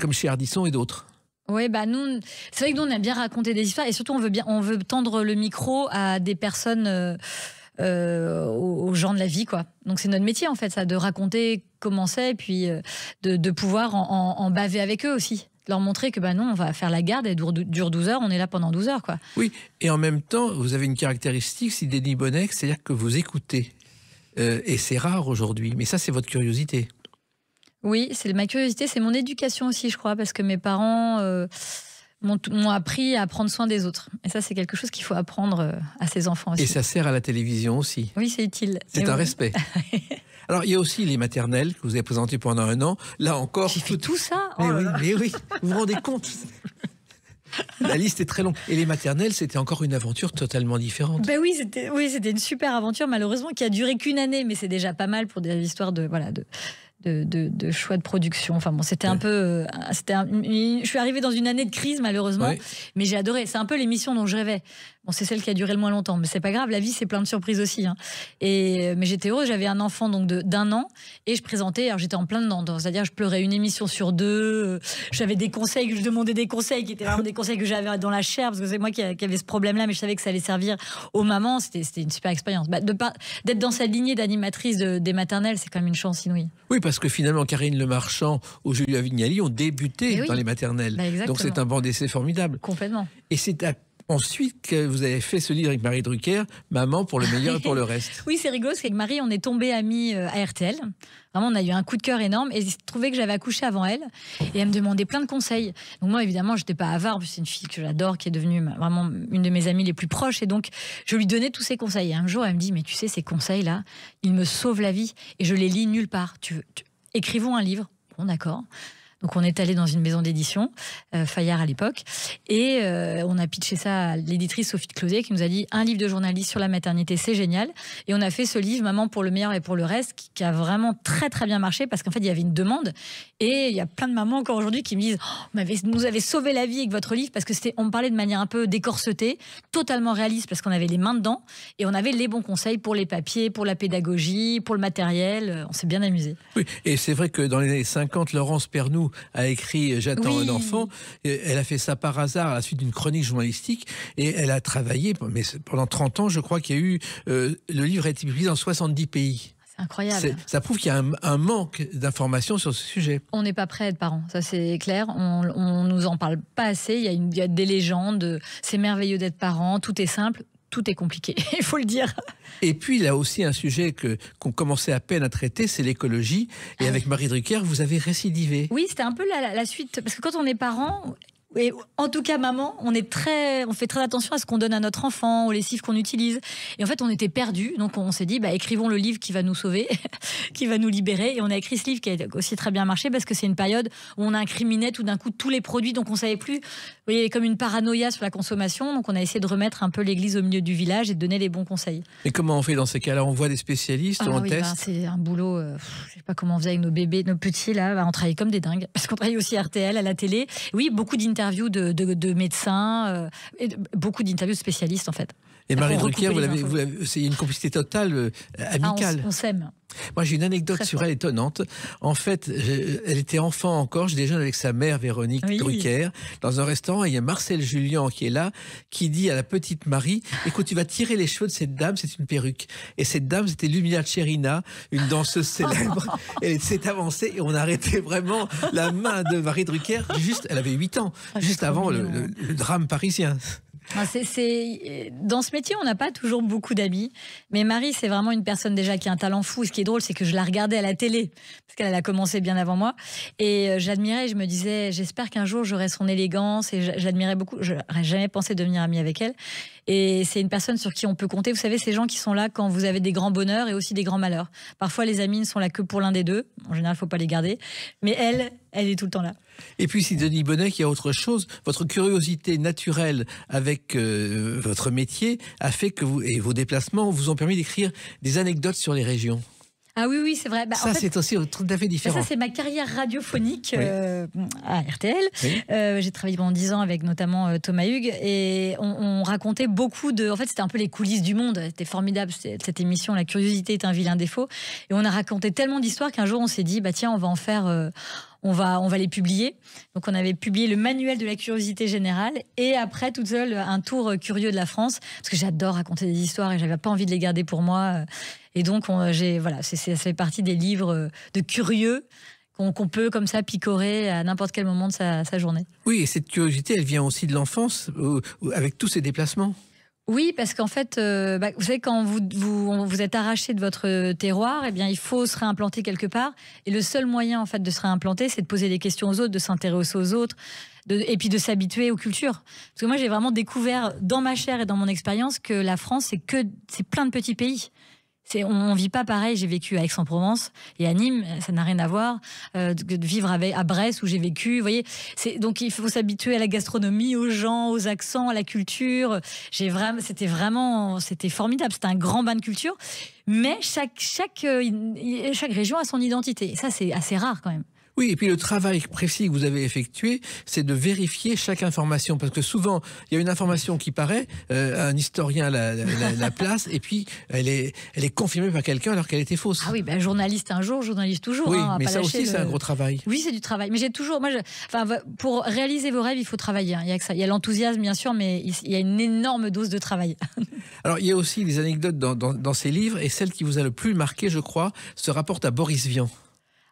comme chez Ardisson et d'autres. Oui, nous, c'est vrai que nous, on aime bien raconter des histoires. Et surtout, on veut tendre le micro à des personnes... aux gens de la vie, quoi. Donc c'est notre métier en fait, ça, de raconter comment c'est, et puis de pouvoir en baver avec eux aussi, leur montrer que non, on va faire la garde, elle dure 12 heures, on est là pendant 12 heures, quoi. Oui, et en même temps, vous avez une caractéristique, c'est Denis Bonnec, c'est-à-dire que vous écoutez, et c'est rare aujourd'hui, mais ça c'est votre curiosité. Oui, c'est ma curiosité, c'est mon éducation aussi, je crois, parce que mes parents m'ont appris à prendre soin des autres. Et ça, c'est quelque chose qu'il faut apprendre à ses enfants aussi. Et ça sert à la télévision aussi. Oui, c'est utile. C'est un respect. Alors, il y a aussi les maternelles que vous avez présentées pendant 1 an. Là encore... J'ai fait tout ça. Mais oui, vous vous rendez compte? La liste est très longue. Et les maternelles, c'était encore une aventure totalement différente. Oui, c'était une super aventure, malheureusement, qui a duré qu'1 année. Mais c'est déjà pas mal pour des histoires de choix de production. Enfin bon, c'était un peu... je suis arrivée dans une année de crise, malheureusement, mais j'ai adoré. C'est un peu l'émission dont je rêvais. Bon, c'est celle qui a duré le moins longtemps, mais c'est pas grave, la vie, c'est plein de surprises aussi. Mais j'étais heureuse, j'avais un enfant donc d'1 an, et je présentais, alors j'étais en plein dedans, c'est-à-dire je pleurais une émission sur 2, j'avais des conseils, je demandais des conseils, qui étaient vraiment des conseils que j'avais dans la chair, parce que c'est moi qui avait ce problème-là, mais je savais que ça allait servir aux mamans, c'était une super expérience. D'être dans cette lignée d'animatrice des maternelles, c'est quand même une chance inouïe. Oui, parce que finalement, Karine Le Marchand ou Julia Vignali ont débuté dans les maternelles. Donc c'est un banc d'essai formidable. Complètement. Et c'est ensuite que vous avez fait ce livre avec Marie Drucker, Maman pour le meilleur et pour le reste. Oui, c'est rigolo, parce qu'avec Marie, on est tombés amis à RTL. Vraiment, on a eu un coup de cœur énorme, et il se trouvait que j'avais accouché avant elle, et elle me demandait plein de conseils. Donc moi, évidemment, j'étais pas avare, c'est une fille que j'adore, qui est devenue vraiment une de mes amies les plus proches, et donc je lui donnais tous ses conseils. Et un jour, elle me dit, mais tu sais, ces conseils-là, ils me sauvent la vie, et je les lis nulle part. Écrivons un livre. Bon, d'accord. Donc on est allé dans une maison d'édition, Fayard à l'époque, et on a pitché ça à l'éditrice Sophie de Closet, qui nous a dit un livre de journaliste sur la maternité, c'est génial. Et on a fait ce livre Maman pour le meilleur et pour le reste, qui a vraiment très très bien marché, parce qu'en fait il y avait une demande, et il y a plein de mamans encore aujourd'hui qui me disent nous avez sauvé la vie avec votre livre, parce que on me parlait de manière un peu décorsetée, totalement réaliste, parce qu'on avait les mains dedans, et on avait les bons conseils pour les papiers, pour la pédagogie, pour le matériel. On s'est bien amusé. Oui, et c'est vrai que dans les années 50, Laurence Pernoud a écrit J'attends un enfant. Elle a fait ça par hasard à la suite d'une chronique journalistique, et elle a travaillé pendant 30 ans. Je crois qu'il y a eu le livre a été publié dans 70 pays. C'est incroyable. Ça prouve qu'il y a un manque d'informations sur ce sujet. On n'est pas prêt à être parents, ça c'est clair. On nous en parle pas assez. Il y a des légendes. C'est merveilleux d'être parent. Tout est simple. Tout est compliqué, il faut le dire. Et puis, il y a aussi un sujet qu'on commençait à peine à traiter, c'est l'écologie. Et avec Marie Drucker, vous avez récidivé. Oui, c'était un peu la suite. Parce que quand on est parent, et en tout cas maman, on fait très attention à ce qu'on donne à notre enfant, aux lessives qu'on utilise. Et en fait, on était perdus. Donc, on s'est dit, écrivons le livre qui va nous sauver, qui va nous libérer. Et on a écrit ce livre qui a aussi très bien marché, parce que c'est une période où on incriminait tout d'un coup tous les produits. Donc, on savait plus. Il y avait comme une paranoïa sur la consommation. Donc, on a essayé de remettre un peu l'église au milieu du village et de donner les bons conseils. Et comment on fait dans ces cas-là? On voit des spécialistes, on teste? C'est un boulot. Je sais pas comment on faisait avec nos bébés, nos petits là. On travaillait comme des dingues, parce qu'on travaillait aussi à RTL, à la télé. Oui, beaucoup d'interviews de médecins, et beaucoup d'interviews de spécialistes en fait. Et Marie Drucker, c'est une complicité totale, amicale. On s'aime. Moi, j'ai une anecdote sur elle étonnante. En fait, elle était enfant encore. Je déjeune avec sa mère, Véronique Drucker, dans un restaurant. Et il y a Marcel Julien qui est là, qui dit à la petite Marie, écoute, tu vas tirer les cheveux de cette dame, c'est une perruque. Et cette dame, c'était Lumina Tcherina, une danseuse célèbre. Elle s'est avancée et on a arrêté vraiment la main de Marie Drucker. Elle avait 8 ans, juste avant le drame parisien. Dans ce métier, on n'a pas toujours beaucoup d'amis. Mais Marie, c'est vraiment une personne déjà qui a un talent fou. Ce qui est drôle, c'est que je la regardais à la télé, parce qu'elle a commencé bien avant moi. Et j'admirais, je me disais, j'espère qu'un jour j'aurai son élégance. Et j'admirais beaucoup. Je n'aurais jamais pensé devenir amie avec elle. Et c'est une personne sur qui on peut compter. Vous savez, ces gens qui sont là quand vous avez des grands bonheurs et aussi des grands malheurs. Parfois, les amis ne sont là que pour l'un des deux. En général, il ne faut pas les garder. Mais elle est tout le temps là. Et puis, Sidonie Bonnec, il y a autre chose. Votre curiosité naturelle avec votre métier a fait que et vos déplacements vous ont permis d'écrire des anecdotes sur les régions. Ah oui, c'est vrai. Ça, c'est aussi tout à fait différent. Ça, c'est ma carrière radiophonique à RTL. Oui. J'ai travaillé pendant 10 ans avec notamment Thomas Hugues et on racontait beaucoup de... En fait, c'était un peu les coulisses du monde. C'était formidable, cette émission. La curiosité est un vilain défaut. Et on a raconté tellement d'histoires qu'un jour, on s'est dit, tiens, on va en faire... On va les publier. Donc, on avait publié le manuel de la curiosité générale et après, toute seule, un tour curieux de la France. Parce que j'adore raconter des histoires et j'avais pas envie de les garder pour moi. Et donc, ça fait partie des livres de curieux qu'on peut comme ça picorer à n'importe quel moment de sa journée. Oui, et cette curiosité, elle vient aussi de l'enfance, avec tous ces déplacements. Oui, parce qu'en fait, vous savez, quand vous êtes arraché de votre terroir, eh bien, il faut se réimplanter quelque part. Et le seul moyen, en fait, de se réimplanter, c'est de poser des questions aux autres, de s'intéresser aux autres, et puis de s'habituer aux cultures. Parce que moi, j'ai vraiment découvert dans ma chair et dans mon expérience que la France, c'est plein de petits pays. On vit pas pareil. J'ai vécu à Aix-en-Provence et à Nîmes, ça n'a rien à voir. De vivre à Brest où j'ai vécu, vous voyez. Donc il faut s'habituer à la gastronomie, aux gens, aux accents, à la culture. C'était formidable. C'était un grand bain de culture. Mais chaque région a son identité. Et ça, c'est assez rare quand même. Oui, et puis le travail précis que vous avez effectué, c'est de vérifier chaque information. Parce que souvent, il y a une information qui paraît, un historien la place, et puis elle est confirmée par quelqu'un alors qu'elle était fausse. Ah oui, journaliste un jour, journaliste toujours. Oui, mais ça aussi, c'est un gros travail. Oui, c'est du travail. Mais j'ai toujours... pour réaliser vos rêves, il faut travailler. Il y a que ça. Il y a l'enthousiasme, bien sûr, mais il y a une énorme dose de travail. Alors, il y a aussi des anecdotes dans ces livres, et celle qui vous a le plus marqué, je crois, se rapporte à Boris Vian.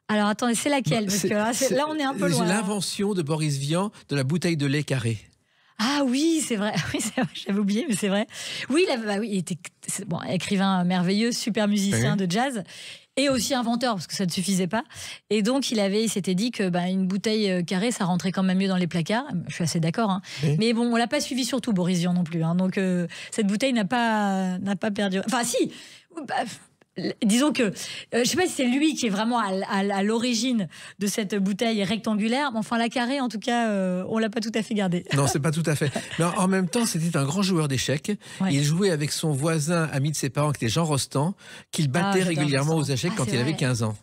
Alors attendez, c'est laquelle? Parce que là, on est un peu loin. C'est l'invention de Boris Vian de la bouteille de lait carré. Ah oui, c'est vrai. Oui, c'est vrai. J'avais oublié, mais c'est vrai. Oui, il était écrivain merveilleux, super musicien de jazz. Et aussi inventeur, parce que ça ne suffisait pas. Et donc, il s'était dit que une bouteille carrée, ça rentrait quand même mieux dans les placards. Je suis assez d'accord. Hein. Oui. Mais bon, on l'a pas suivi surtout, Boris Vian non plus. Hein. Donc, cette bouteille n'a pas perdu. Enfin, si. Disons que, je ne sais pas si c'est lui qui est vraiment à l'origine de cette bouteille rectangulaire, mais enfin la carrée, en tout cas, on ne l'a pas tout à fait gardée. Non, c'est pas tout à fait. Mais en même temps, c'était un grand joueur d'échecs. Ouais. Il jouait avec son voisin, ami de ses parents, qui était Jean Rostand, qu'il battait régulièrement aux échecs quand il avait 15 ans.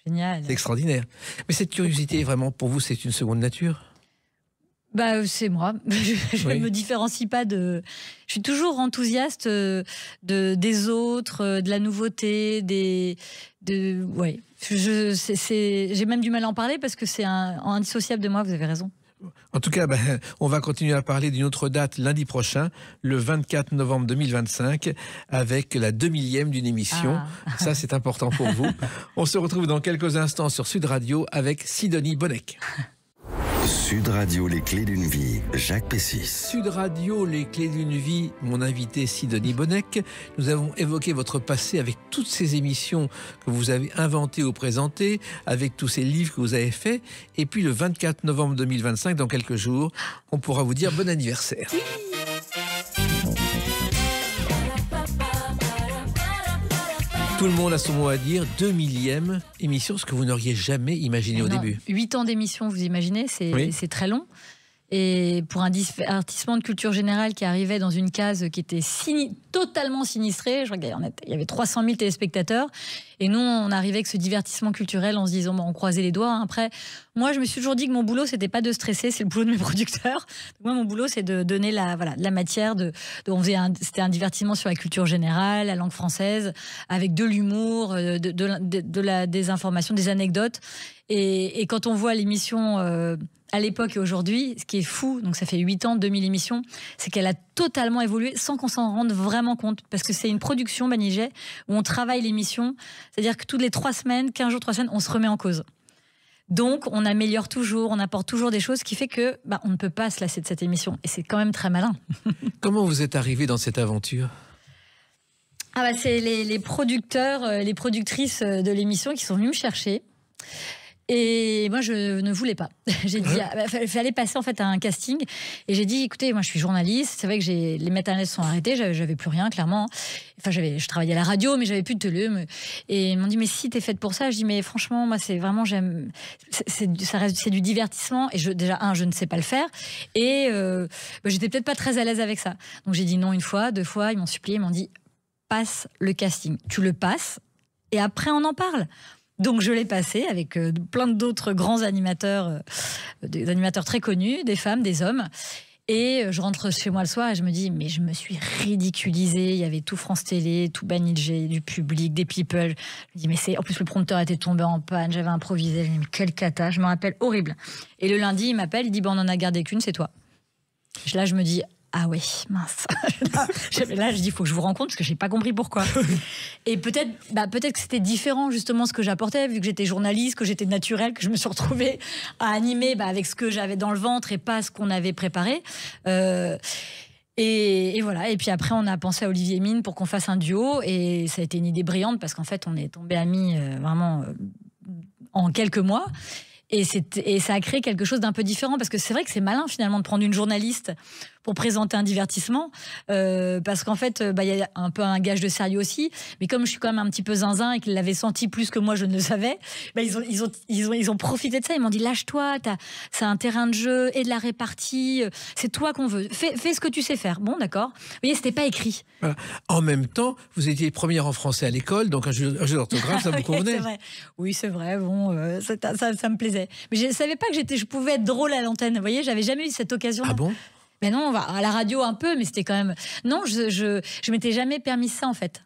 Génial. C'est extraordinaire. Mais cette curiosité, vraiment, pour vous, c'est une seconde nature ? C'est moi. Je ne me différencie pas de... Je suis toujours enthousiaste des autres, de la nouveauté, Ouais. J'ai même du mal à en parler parce que c'est indissociable de moi, vous avez raison. En tout cas, on va continuer à parler d'une autre date lundi prochain, le 24 novembre 2025, avec la 2000e d'une émission. Ah. Ça, c'est important pour vous. On se retrouve dans quelques instants sur Sud Radio avec Sidonie Bonnec. Sud Radio, les clés d'une vie, Jacques Pessis. Sud Radio, les clés d'une vie, mon invité Sidonie Bonnec. Nous avons évoqué votre passé avec toutes ces émissions que vous avez inventées ou présentées, avec tous ces livres que vous avez faits. Et puis le 24 novembre 2025, dans quelques jours, on pourra vous dire bon anniversaire. Tout le monde a son mot à dire. 2000e émission, ce que vous n'auriez jamais imaginé au début. 8 ans d'émission, vous imaginez, c'est très long. Et pour un divertissement de culture générale qui arrivait dans une case qui était totalement sinistrée, je crois qu'il y avait 300 000 téléspectateurs. Et nous, on arrivait avec ce divertissement culturel en se disant, on croisait les doigts. Après, moi, je me suis toujours dit que mon boulot, c'était pas de stresser, c'est le boulot de mes producteurs. Moi, mon boulot, c'est de donner la matière. C'était un divertissement sur la culture générale, la langue française, avec de l'humour, des informations, des anecdotes. Et quand on voit l'émission à l'époque et aujourd'hui, ce qui est fou, donc ça fait 8 ans, 2000 émissions, c'est qu'elle a totalement évolué sans qu'on s'en rende vraiment compte. Parce que c'est une production, Banijay, où on travaille l'émission. C'est-à-dire que toutes les 3 semaines, 15 jours, 3 semaines, on se remet en cause. Donc, on améliore toujours, on apporte toujours des choses, ce qui fait que on ne peut pas se lasser de cette émission. Et c'est quand même très malin. Comment vous êtes arrivé dans cette aventure ? C'est les producteurs, les productrices de l'émission qui sont venus me chercher. Et moi, je ne voulais pas. J'ai dit, il fallait passer en fait à un casting. Et j'ai dit, écoutez, moi, je suis journaliste. C'est vrai que les maternelles sont arrêtées. J'avais plus rien, clairement. Enfin, je travaillais à la radio, mais j'avais plus de télé. Et ils m'ont dit, mais si t'es faite pour ça, je dis, mais franchement, moi, c'est vraiment, j'aime. C'est du divertissement. Et déjà, je ne sais pas le faire. Et j'étais peut-être pas très à l'aise avec ça. Donc j'ai dit non une fois, 2 fois. Ils m'ont supplié, ils m'ont dit, passe le casting. Tu le passes. Et après, on en parle. Donc je l'ai passé avec plein d'autres grands animateurs, des animateurs très connus, des femmes, des hommes. Et je rentre chez moi le soir et je me dis, mais je me suis ridiculisée. Il y avait tout France Télé, tout Banijé, du public, des people. Je me dis, mais en plus le prompteur était tombé en panne, j'avais improvisé. Je me dis, mais quelle cata, je me rappelle, horrible. Et le lundi, il m'appelle, il dit, on en a gardé qu'une, c'est toi. Là, je me dis, ah ouais, mince. Là, je dis, il faut que je vous rencontre parce que je n'ai pas compris pourquoi. Et peut-être que c'était différent, justement, ce que j'apportais, vu que j'étais journaliste, que j'étais naturelle, que je me suis retrouvée à animer avec ce que j'avais dans le ventre et pas ce qu'on avait préparé. Et voilà. Et puis après, on a pensé à Olivier Mine pour qu'on fasse un duo. Et ça a été une idée brillante parce qu'en fait, on est tombés amis vraiment en quelques mois. Et ça a créé quelque chose d'un peu différent parce que c'est vrai que c'est malin finalement de prendre une journaliste pour présenter un divertissement parce qu'en fait il y a un peu un gage de sérieux aussi, mais comme je suis quand même un petit peu zinzin et qu'ils l'avaient senti plus que moi je ne le savais, ils ont profité de ça. Ils m'ont dit, lâche-toi, c'est un terrain de jeu et de la répartie, c'est toi qu'on veut, fais ce que tu sais faire. Bon, d'accord. Vous voyez, c'était pas écrit. Voilà. En même temps, vous étiez première en français à l'école, donc un jeu d'orthographe, ça vous convenait. C'est vrai. Oui, c'est vrai. Bon, ça me plaisait. Mais je savais pas que je pouvais être drôle à l'antenne. Vous voyez, j'avais jamais eu cette occasion. Ah bon? Mais non, à la radio un peu, mais c'était quand même. Non, je m'étais jamais permis ça en fait.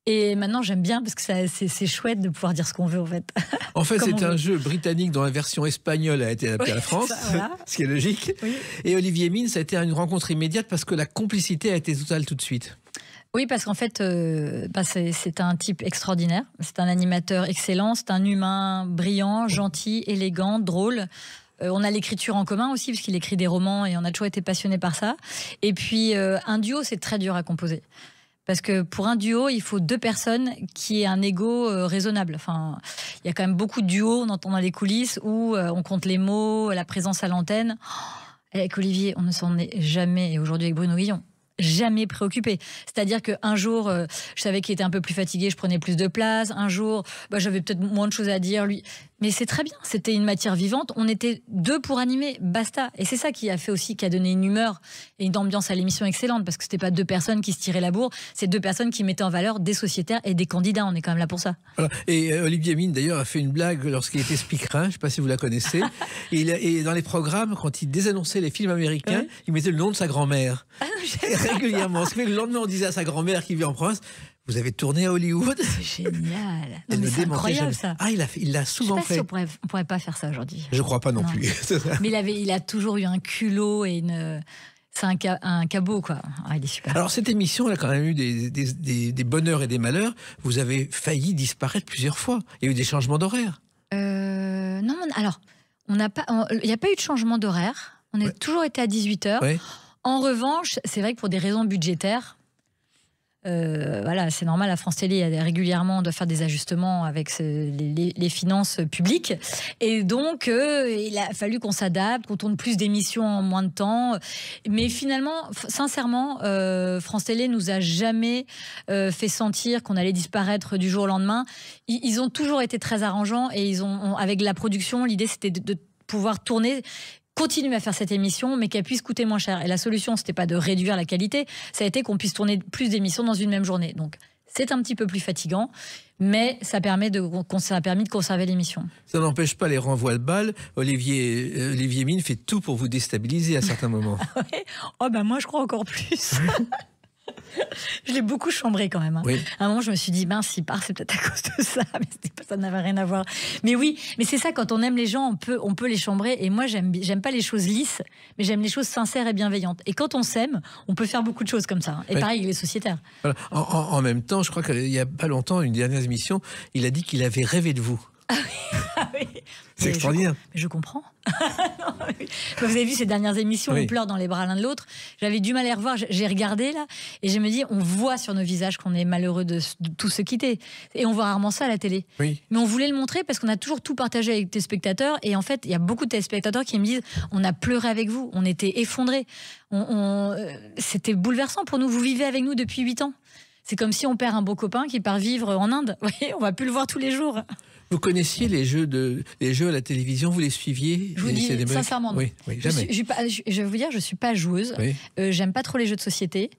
Et maintenant, j'aime bien parce que c'est chouette de pouvoir dire ce qu'on veut en fait. En fait, c'est un jeu britannique dont la version espagnole a été adaptée à la France, voilà. Ce qui est logique. Oui. Et Olivier Mine, ça a été une rencontre immédiate parce que la complicité a été totale tout de suite. Oui, parce qu'en fait, c'est un type extraordinaire. C'est un animateur excellent, c'est un humain brillant, gentil, élégant, drôle. On a l'écriture en commun aussi, parce qu'il écrit des romans et on a toujours été passionnés par ça. Et puis, un duo, c'est très dur à composer. Parce que pour un duo, il faut 2 personnes qui aient un ego raisonnable. Enfin, il y a quand même beaucoup de duos, on entend dans les coulisses, où on compte les mots, la présence à l'antenne. Avec Olivier, on ne s'en est jamais, et aujourd'hui avec Bruno Guillon, jamais préoccupé. C'est-à-dire qu'un jour, je savais qu'il était un peu plus fatigué, je prenais plus de place. Un jour, j'avais peut-être moins de choses à dire, lui. Mais c'est très bien, c'était une matière vivante. On était 2 pour animer, basta. Et c'est ça qui a fait aussi, qui a donné une humeur et une ambiance à l'émission excellente, parce que c'était pas 2 personnes qui se tiraient la bourre, c'est 2 personnes qui mettaient en valeur des sociétaires et des candidats. On est quand même là pour ça. Voilà. Et Olivier Mine, d'ailleurs, a fait une blague lorsqu'il était speaker, je ne sais pas si vous la connaissez. Et dans les programmes, quand il désannonçait les films américains, il mettait le nom de sa grand-mère. Régulièrement. Ce que le lendemain, on disait à sa grand-mère qui vit en province, vous avez tourné à Hollywood? C'est génial. C'est incroyable ça. Ah, il l'a souvent fait. Je ne sais pas si on pourrait pas faire ça aujourd'hui. Je ne crois pas non plus. Mais il a toujours eu un culot et c'est un cabot, quoi. Ah, il est super. Alors, cette émission, elle a quand même eu des bonheurs et des malheurs. Vous avez failli disparaître plusieurs fois. Il y a eu des changements d'horaire. Non, alors, il n'y a pas eu de changement d'horaire. On a toujours été à 18h. Ouais. En revanche, c'est vrai que pour des raisons budgétaires, c'est normal, à France Télé, régulièrement, on doit faire des ajustements avec les finances publiques. Et donc, il a fallu qu'on s'adapte, qu'on tourne plus d'émissions en moins de temps. Mais finalement, sincèrement, France Télé nous a jamais fait sentir qu'on allait disparaître du jour au lendemain. Ils ont toujours été très arrangeants et avec la production, l'idée, c'était de pouvoir tourner, continuer à faire cette émission, mais qu'elle puisse coûter moins cher. Et la solution, c'était pas de réduire la qualité, ça a été qu'on puisse tourner plus d'émissions dans une même journée. Donc, c'est un petit peu plus fatigant, mais ça a permis de conserver l'émission. Ça n'empêche pas les renvois de balles. Olivier Mine fait tout pour vous déstabiliser à certains moments. Ah ouais. Moi, je crois encore plus. Je l'ai beaucoup chambré quand même. Oui. À un moment, je me suis dit, s'il part, c'est peut-être à cause de ça. Mais ça n'avait rien à voir. Mais oui, mais c'est ça, quand on aime les gens, on peut les chambrer. Et moi, j'aime pas les choses lisses, mais j'aime les choses sincères et bienveillantes. Et quand on s'aime, on peut faire beaucoup de choses comme ça. Et pareil avec les sociétaires. Voilà. En même temps, je crois qu'il y a pas longtemps, une dernière émission, il a dit qu'il avait rêvé de vous. Ah Oui. C'est extraordinaire. Je comprends. Vous avez vu ces dernières émissions, on pleure dans les bras l'un de l'autre. J'avais du mal à les revoir. J'ai regardé là et je me dis, on voit sur nos visages qu'on est malheureux de tous se quitter. Et on voit rarement ça à la télé. Oui. Mais on voulait le montrer parce qu'on a toujours tout partagé avec tes spectateurs. Et en fait, il y a beaucoup de téléspectateurs qui me disent, on a pleuré avec vous, on était effondrés. C'était bouleversant pour nous. Vous vivez avec nous depuis 8 ans. C'est comme si on perd un beau copain qui part vivre en Inde. Vous voyez, on va plus le voir tous les jours. Vous connaissiez les jeux à la télévision, vous les suiviez? Je vous dis sincèrement, oui, jamais. Je vais vous dire, je suis pas joueuse. Oui. J'aime pas trop les jeux de société,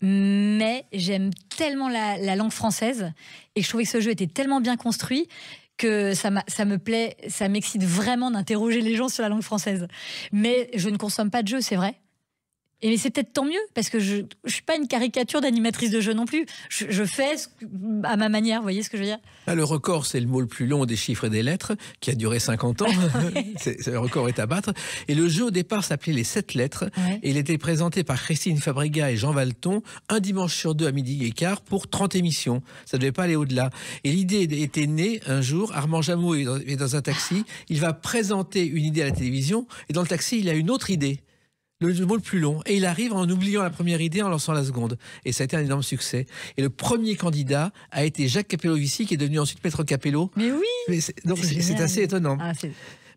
mais j'aime tellement la langue française et je trouvais que ce jeu était tellement bien construit que ça me plaît, ça m'excite vraiment d'interroger les gens sur la langue française. Mais je ne consomme pas de jeux, c'est vrai. Et c'est peut-être tant mieux, parce que je ne suis pas une caricature d'animatrice de jeu non plus. Je fais à ma manière, vous voyez ce que je veux dire? Le record, c'est le mot le plus long des chiffres et des lettres, qui a duré 50 ans. Le record est à battre. Et le jeu, au départ, s'appelait les 7 lettres. Ouais. Et il était présenté par Christine Fabriga et Jean Valton, un dimanche sur 2 à 12h15 pour 30 émissions. Ça ne devait pas aller au-delà. Et l'idée était née un jour. Armand Jameau est dans un taxi. Il va présenter une idée à la télévision. Et dans le taxi, il a une autre idée. Le mot le plus long. Et il arrive en oubliant la première idée, en lançant la seconde. Et ça a été un énorme succès. Et le premier candidat a été Jacques Capello-Vici, qui est devenu ensuite Maître Capello. Mais oui. C'est assez étonnant.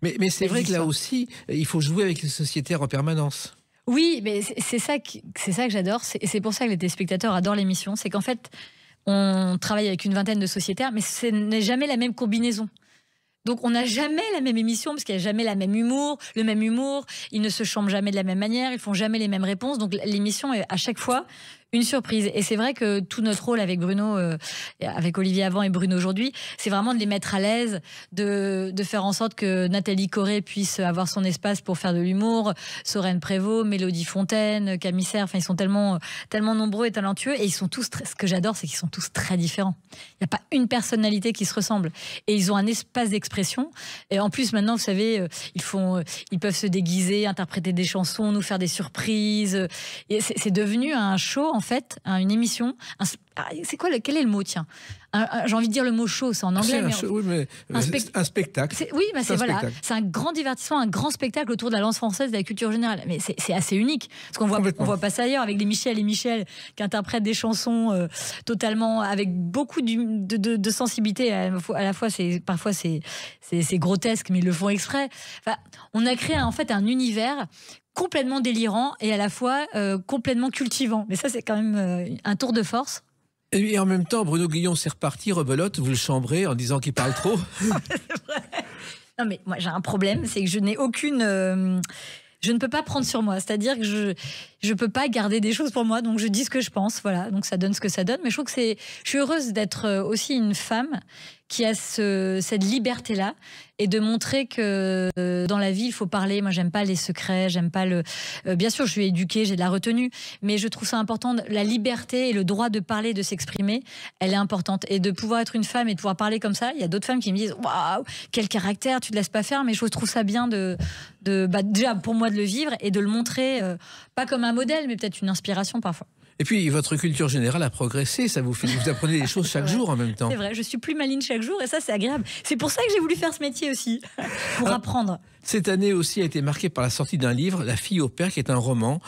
Mais c'est vrai que là aussi, il faut jouer avec les sociétaires en permanence. Oui, mais c'est ça que j'adore. C'est pour ça que les téléspectateurs adorent l'émission. C'est qu'en fait, on travaille avec une vingtaine de sociétaires, mais ce n'est jamais la même combinaison. Donc on n'a jamais la même émission parce qu'il n'y a jamais le même humour, ils ne se chambrent jamais de la même manière, ils font jamais les mêmes réponses. Donc l'émission est à chaque fois une surprise. Et c'est vrai que tout notre rôle avec Bruno, avec Olivier avant et Bruno aujourd'hui, c'est vraiment de les mettre à l'aise, de faire en sorte que Nathalie Corré puisse avoir son espace pour faire de l'humour, Sorène Prévost, Mélodie Fontaine, Camille Serre, enfin ils sont tellement nombreux et talentueux et ils sont tous, ce que j'adore, c'est qu'ils sont tous très différents. Il n'y a pas une personnalité qui se ressemble et ils ont un espace d'expression. Et en plus maintenant, vous savez, ils peuvent se déguiser, interpréter des chansons, nous faire des surprises. Et c'est devenu un show en fait, une émission. C'est quoi quel est le mot, tiens? J'ai envie de dire le mot show, c'est en anglais. Un spectacle. Oui, mais c'est un grand divertissement, un grand spectacle autour de la langue française, de la culture générale. Mais c'est assez unique, parce qu'on voit pas ça ailleurs avec les Michel et Michel qui interprètent des chansons totalement avec beaucoup de sensibilité. À la fois, parfois c'est grotesque, mais ils le font exprès. Enfin, on a créé en fait un univers complètement délirant et à la fois complètement cultivant. Mais ça, c'est quand même un tour de force. Et en même temps, Bruno Guillon s'est reparti, rebelote, vous le chambrez en disant qu'il parle trop. C'est vrai. Non, mais moi, j'ai un problème, c'est que je n'ai aucune... je ne peux pas prendre sur moi. C'est-à-dire que je ne peux pas garder des choses pour moi, donc je dis ce que je pense. Voilà, donc ça donne ce que ça donne. Mais je trouve que je suis heureuse d'être aussi une femme qui a cette liberté-là et de montrer que dans la vie, il faut parler. Moi, j'aime pas les secrets, j'aime pas bien sûr, je suis éduquée, j'ai de la retenue, mais je trouve ça important. La liberté et le droit de parler, de s'exprimer, elle est importante. Et de pouvoir être une femme et de pouvoir parler comme ça, il y a d'autres femmes qui me disent « Waouh, quel caractère, tu te laisses pas faire ». Mais je trouve ça bien déjà pour moi de le vivre et de le montrer, pas comme un modèle, mais peut-être une inspiration parfois. Et puis, votre culture générale a progressé. Vous apprenez des choses chaque jour en même temps. C'est vrai, je suis plus maligne chaque jour et ça, c'est agréable. C'est pour ça que j'ai voulu faire ce métier aussi, pour apprendre. Cette année aussi a été marquée par la sortie d'un livre, La fille au père, qui est un roman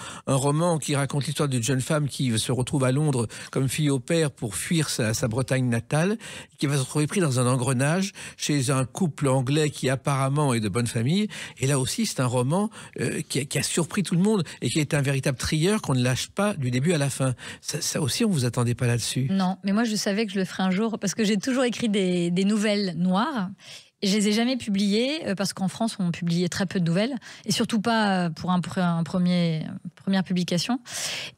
qui raconte l'histoire d'une jeune femme qui se retrouve à Londres comme fille au père pour fuir sa Bretagne natale, qui va se retrouver pris dans un engrenage chez un couple anglais qui apparemment est de bonne famille. Et là aussi, c'est un roman qui a surpris tout le monde et qui est un véritable trieur qu'on ne lâche pas du début à la fin. Ça aussi, on vous attendait pas là-dessus? Non, mais moi je savais que je le ferais un jour parce que j'ai toujours écrit des nouvelles noires. Et je les ai jamais publiées parce qu'en France on publiait très peu de nouvelles et surtout pas pour première publication.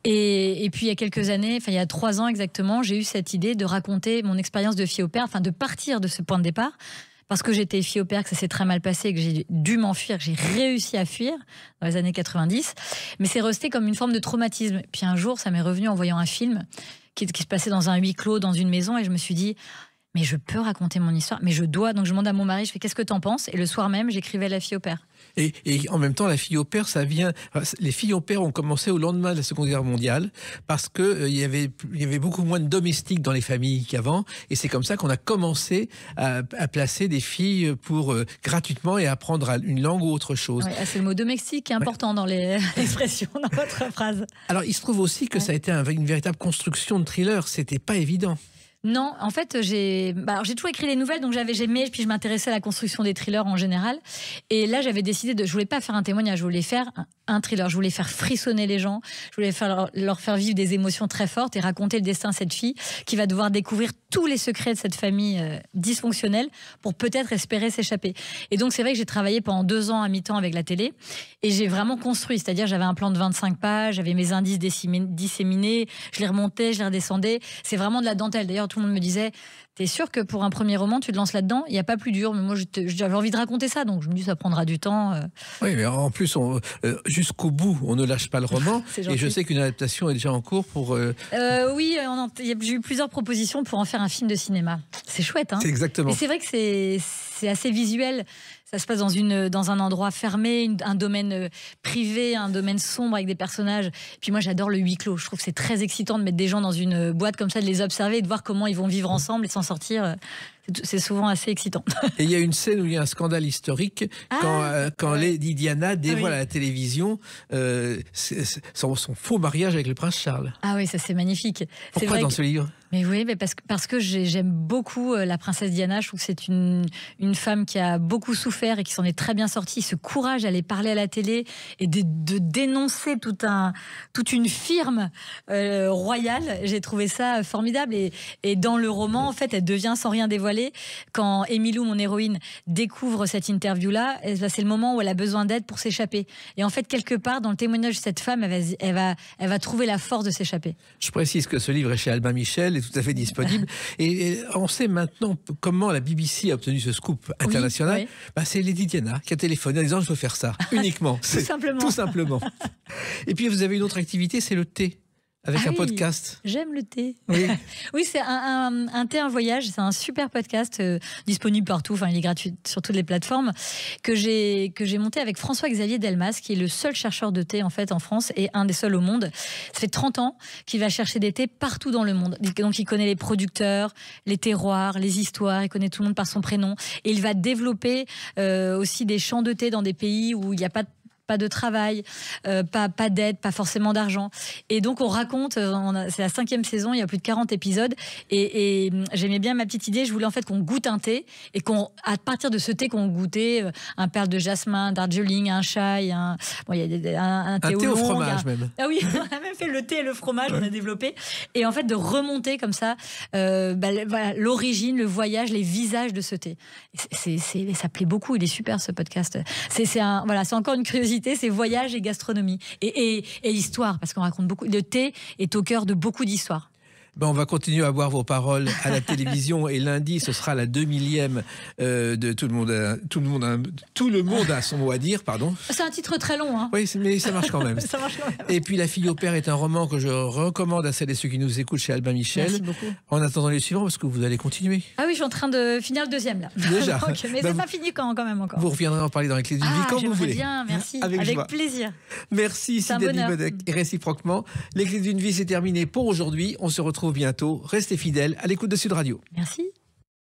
Et puis il y a quelques années, il y a 3 ans exactement, j'ai eu cette idée de raconter mon expérience de fille au père, de partir de ce point de départ. Parce que j'étais fille au père, que ça s'est très mal passé, que j'ai dû m'enfuir, que j'ai réussi à fuir dans les années 90. Mais c'est resté comme une forme de traumatisme. Puis un jour, ça m'est revenu en voyant un film qui se passait dans un huis clos, dans une maison, et je me suis dit, mais je peux raconter mon histoire, mais je dois. Donc je demande à mon mari, je fais qu'est-ce que t'en penses? Et le soir même, j'écrivais La fille au père. Et en même temps, La fille au père, ça vient. Les filles au père ont commencé au lendemain de la Seconde Guerre mondiale parce que il y avait beaucoup moins de domestiques dans les familles qu'avant, et c'est comme ça qu'on a commencé à placer des filles pour gratuitement et apprendre une langue ou autre chose. Ouais, c'est le mot domestique qui est important dans l'expression dans votre phrase. Alors, il se trouve aussi que ça a été une véritable construction de thriller. C'était pas évident. Non, en fait, j'ai toujours écrit les nouvelles, donc j'aimé, puis je m'intéressais à la construction des thrillers en général. Et là, j'avais décidé je voulais pas faire un témoignage, je voulais faire un thriller. Je voulais faire frissonner les gens, je voulais leur faire vivre des émotions très fortes et raconter le destin de cette fille qui va devoir découvrir tous les secrets de cette famille dysfonctionnelle pour peut-être espérer s'échapper. Et donc, c'est vrai que j'ai travaillé pendant 2 ans à mi-temps avec la télé et j'ai vraiment construit. C'est-à-dire, j'avais un plan de 25 pages, j'avais mes indices disséminés, je les remontais, je les redescendais. C'est vraiment de la dentelle. D'ailleurs, tout le monde me disait, t'es sûr que pour un premier roman, tu te lances là-dedans? Il n'y a pas plus dur. Mais moi, j'avais envie de raconter ça, donc je me dis, ça prendra du temps. Oui, mais en plus, jusqu'au bout, on ne lâche pas le roman. Et je sais qu'une adaptation est déjà en cours pour... Oui, j'ai eu plusieurs propositions pour en faire un film de cinéma. C'est chouette, hein? C'est exactement. Et c'est vrai que c'est assez visuel. Ça se passe dans un endroit fermé, un domaine privé, un domaine sombre avec des personnages. Et puis moi, j'adore le huis clos. Je trouve que c'est très excitant de mettre des gens dans une boîte comme ça, de les observer et de voir comment ils vont vivre ensemble et s'en sortir. C'est souvent assez excitant. Et il y a une scène où il y a un scandale historique quand Lady Diana dévoile à la télévision son faux mariage avec le prince Charles. Ah oui, ça c'est magnifique. Pourquoi dans ce livre? Mais oui, mais parce que j'aime beaucoup la princesse Diana. Je trouve que c'est une femme qui a beaucoup souffert et qui s'en est très bien sortie. Ce courage à aller parler à la télé et de dénoncer toute une firme royale, j'ai trouvé ça formidable. Et dans le roman, en fait, elle devient sans rien dévoiler. Quand Emilou, mon héroïne, découvre cette interview-là, c'est le moment où elle a besoin d'aide pour s'échapper. Et en fait, quelque part, dans le témoignage de cette femme, elle va trouver la force de s'échapper. Je précise que ce livre est chez Albin Michel, est tout à fait disponible. et on sait maintenant comment la BBC a obtenu ce scoop international. Oui, oui. C'est Lady Diana qui a téléphoné en disant je veux faire ça, uniquement. Tout simplement. Et puis vous avez une autre activité, c'est le thé. Avec un podcast. J'aime le thé. Oui, oui, c'est un thé, un voyage. C'est un super podcast disponible partout. Enfin, il est gratuit sur toutes les plateformes que j'ai monté avec François-Xavier Delmas, qui est le seul chercheur de thé en fait en France et un des seuls au monde. Ça fait 30 ans qu'il va chercher des thés partout dans le monde. Donc, il connaît les producteurs, les terroirs, les histoires. Il connaît tout le monde par son prénom. Et il va développer aussi des champs de thé dans des pays où il n'y a pas de travail, pas d'aide, pas forcément d'argent. Et donc on raconte, c'est la 5e saison, il y a plus de 40 épisodes, et j'aimais bien ma petite idée, je voulais en fait qu'on goûte un thé, et à partir de ce thé qu'on goûtait, un perle de jasmin, Darjeeling, un chai, un thé au fromage même. Ah oui, on a même fait le thé et le fromage, on a développé. Et en fait de remonter comme ça voilà, l'origine, le voyage, les visages de ce thé. Ça plaît beaucoup, il est super ce podcast. C'est encore une curiosité. C'est voyage et gastronomie et histoire, parce qu'on raconte beaucoup. Le thé est au cœur de beaucoup d'histoires. On va continuer à voir vos paroles à la télévision et lundi ce sera la 2000e de tout le monde a son mot à dire, pardon. C'est un titre très long, hein. Oui, mais ça marche quand même. Ça marche quand même. Et puis La fille au père est un roman que je recommande à celles et ceux qui nous écoutent chez Albin Michel. Merci beaucoup. En attendant les suivants, parce que vous allez continuer. Ah oui, je suis en train de finir le 2e là. Déjà. Donc, mais c'est pas fini quand même encore. Vous reviendrez en parler dans les clés d'une vie quand vous voulez. Bien, merci. Avec plaisir. Merci Sidonie Bonnec. Et réciproquement, les clés d'une vie c'est terminé pour aujourd'hui. On se retrouve bientôt. Restez fidèles à l'écoute de Sud Radio. Merci.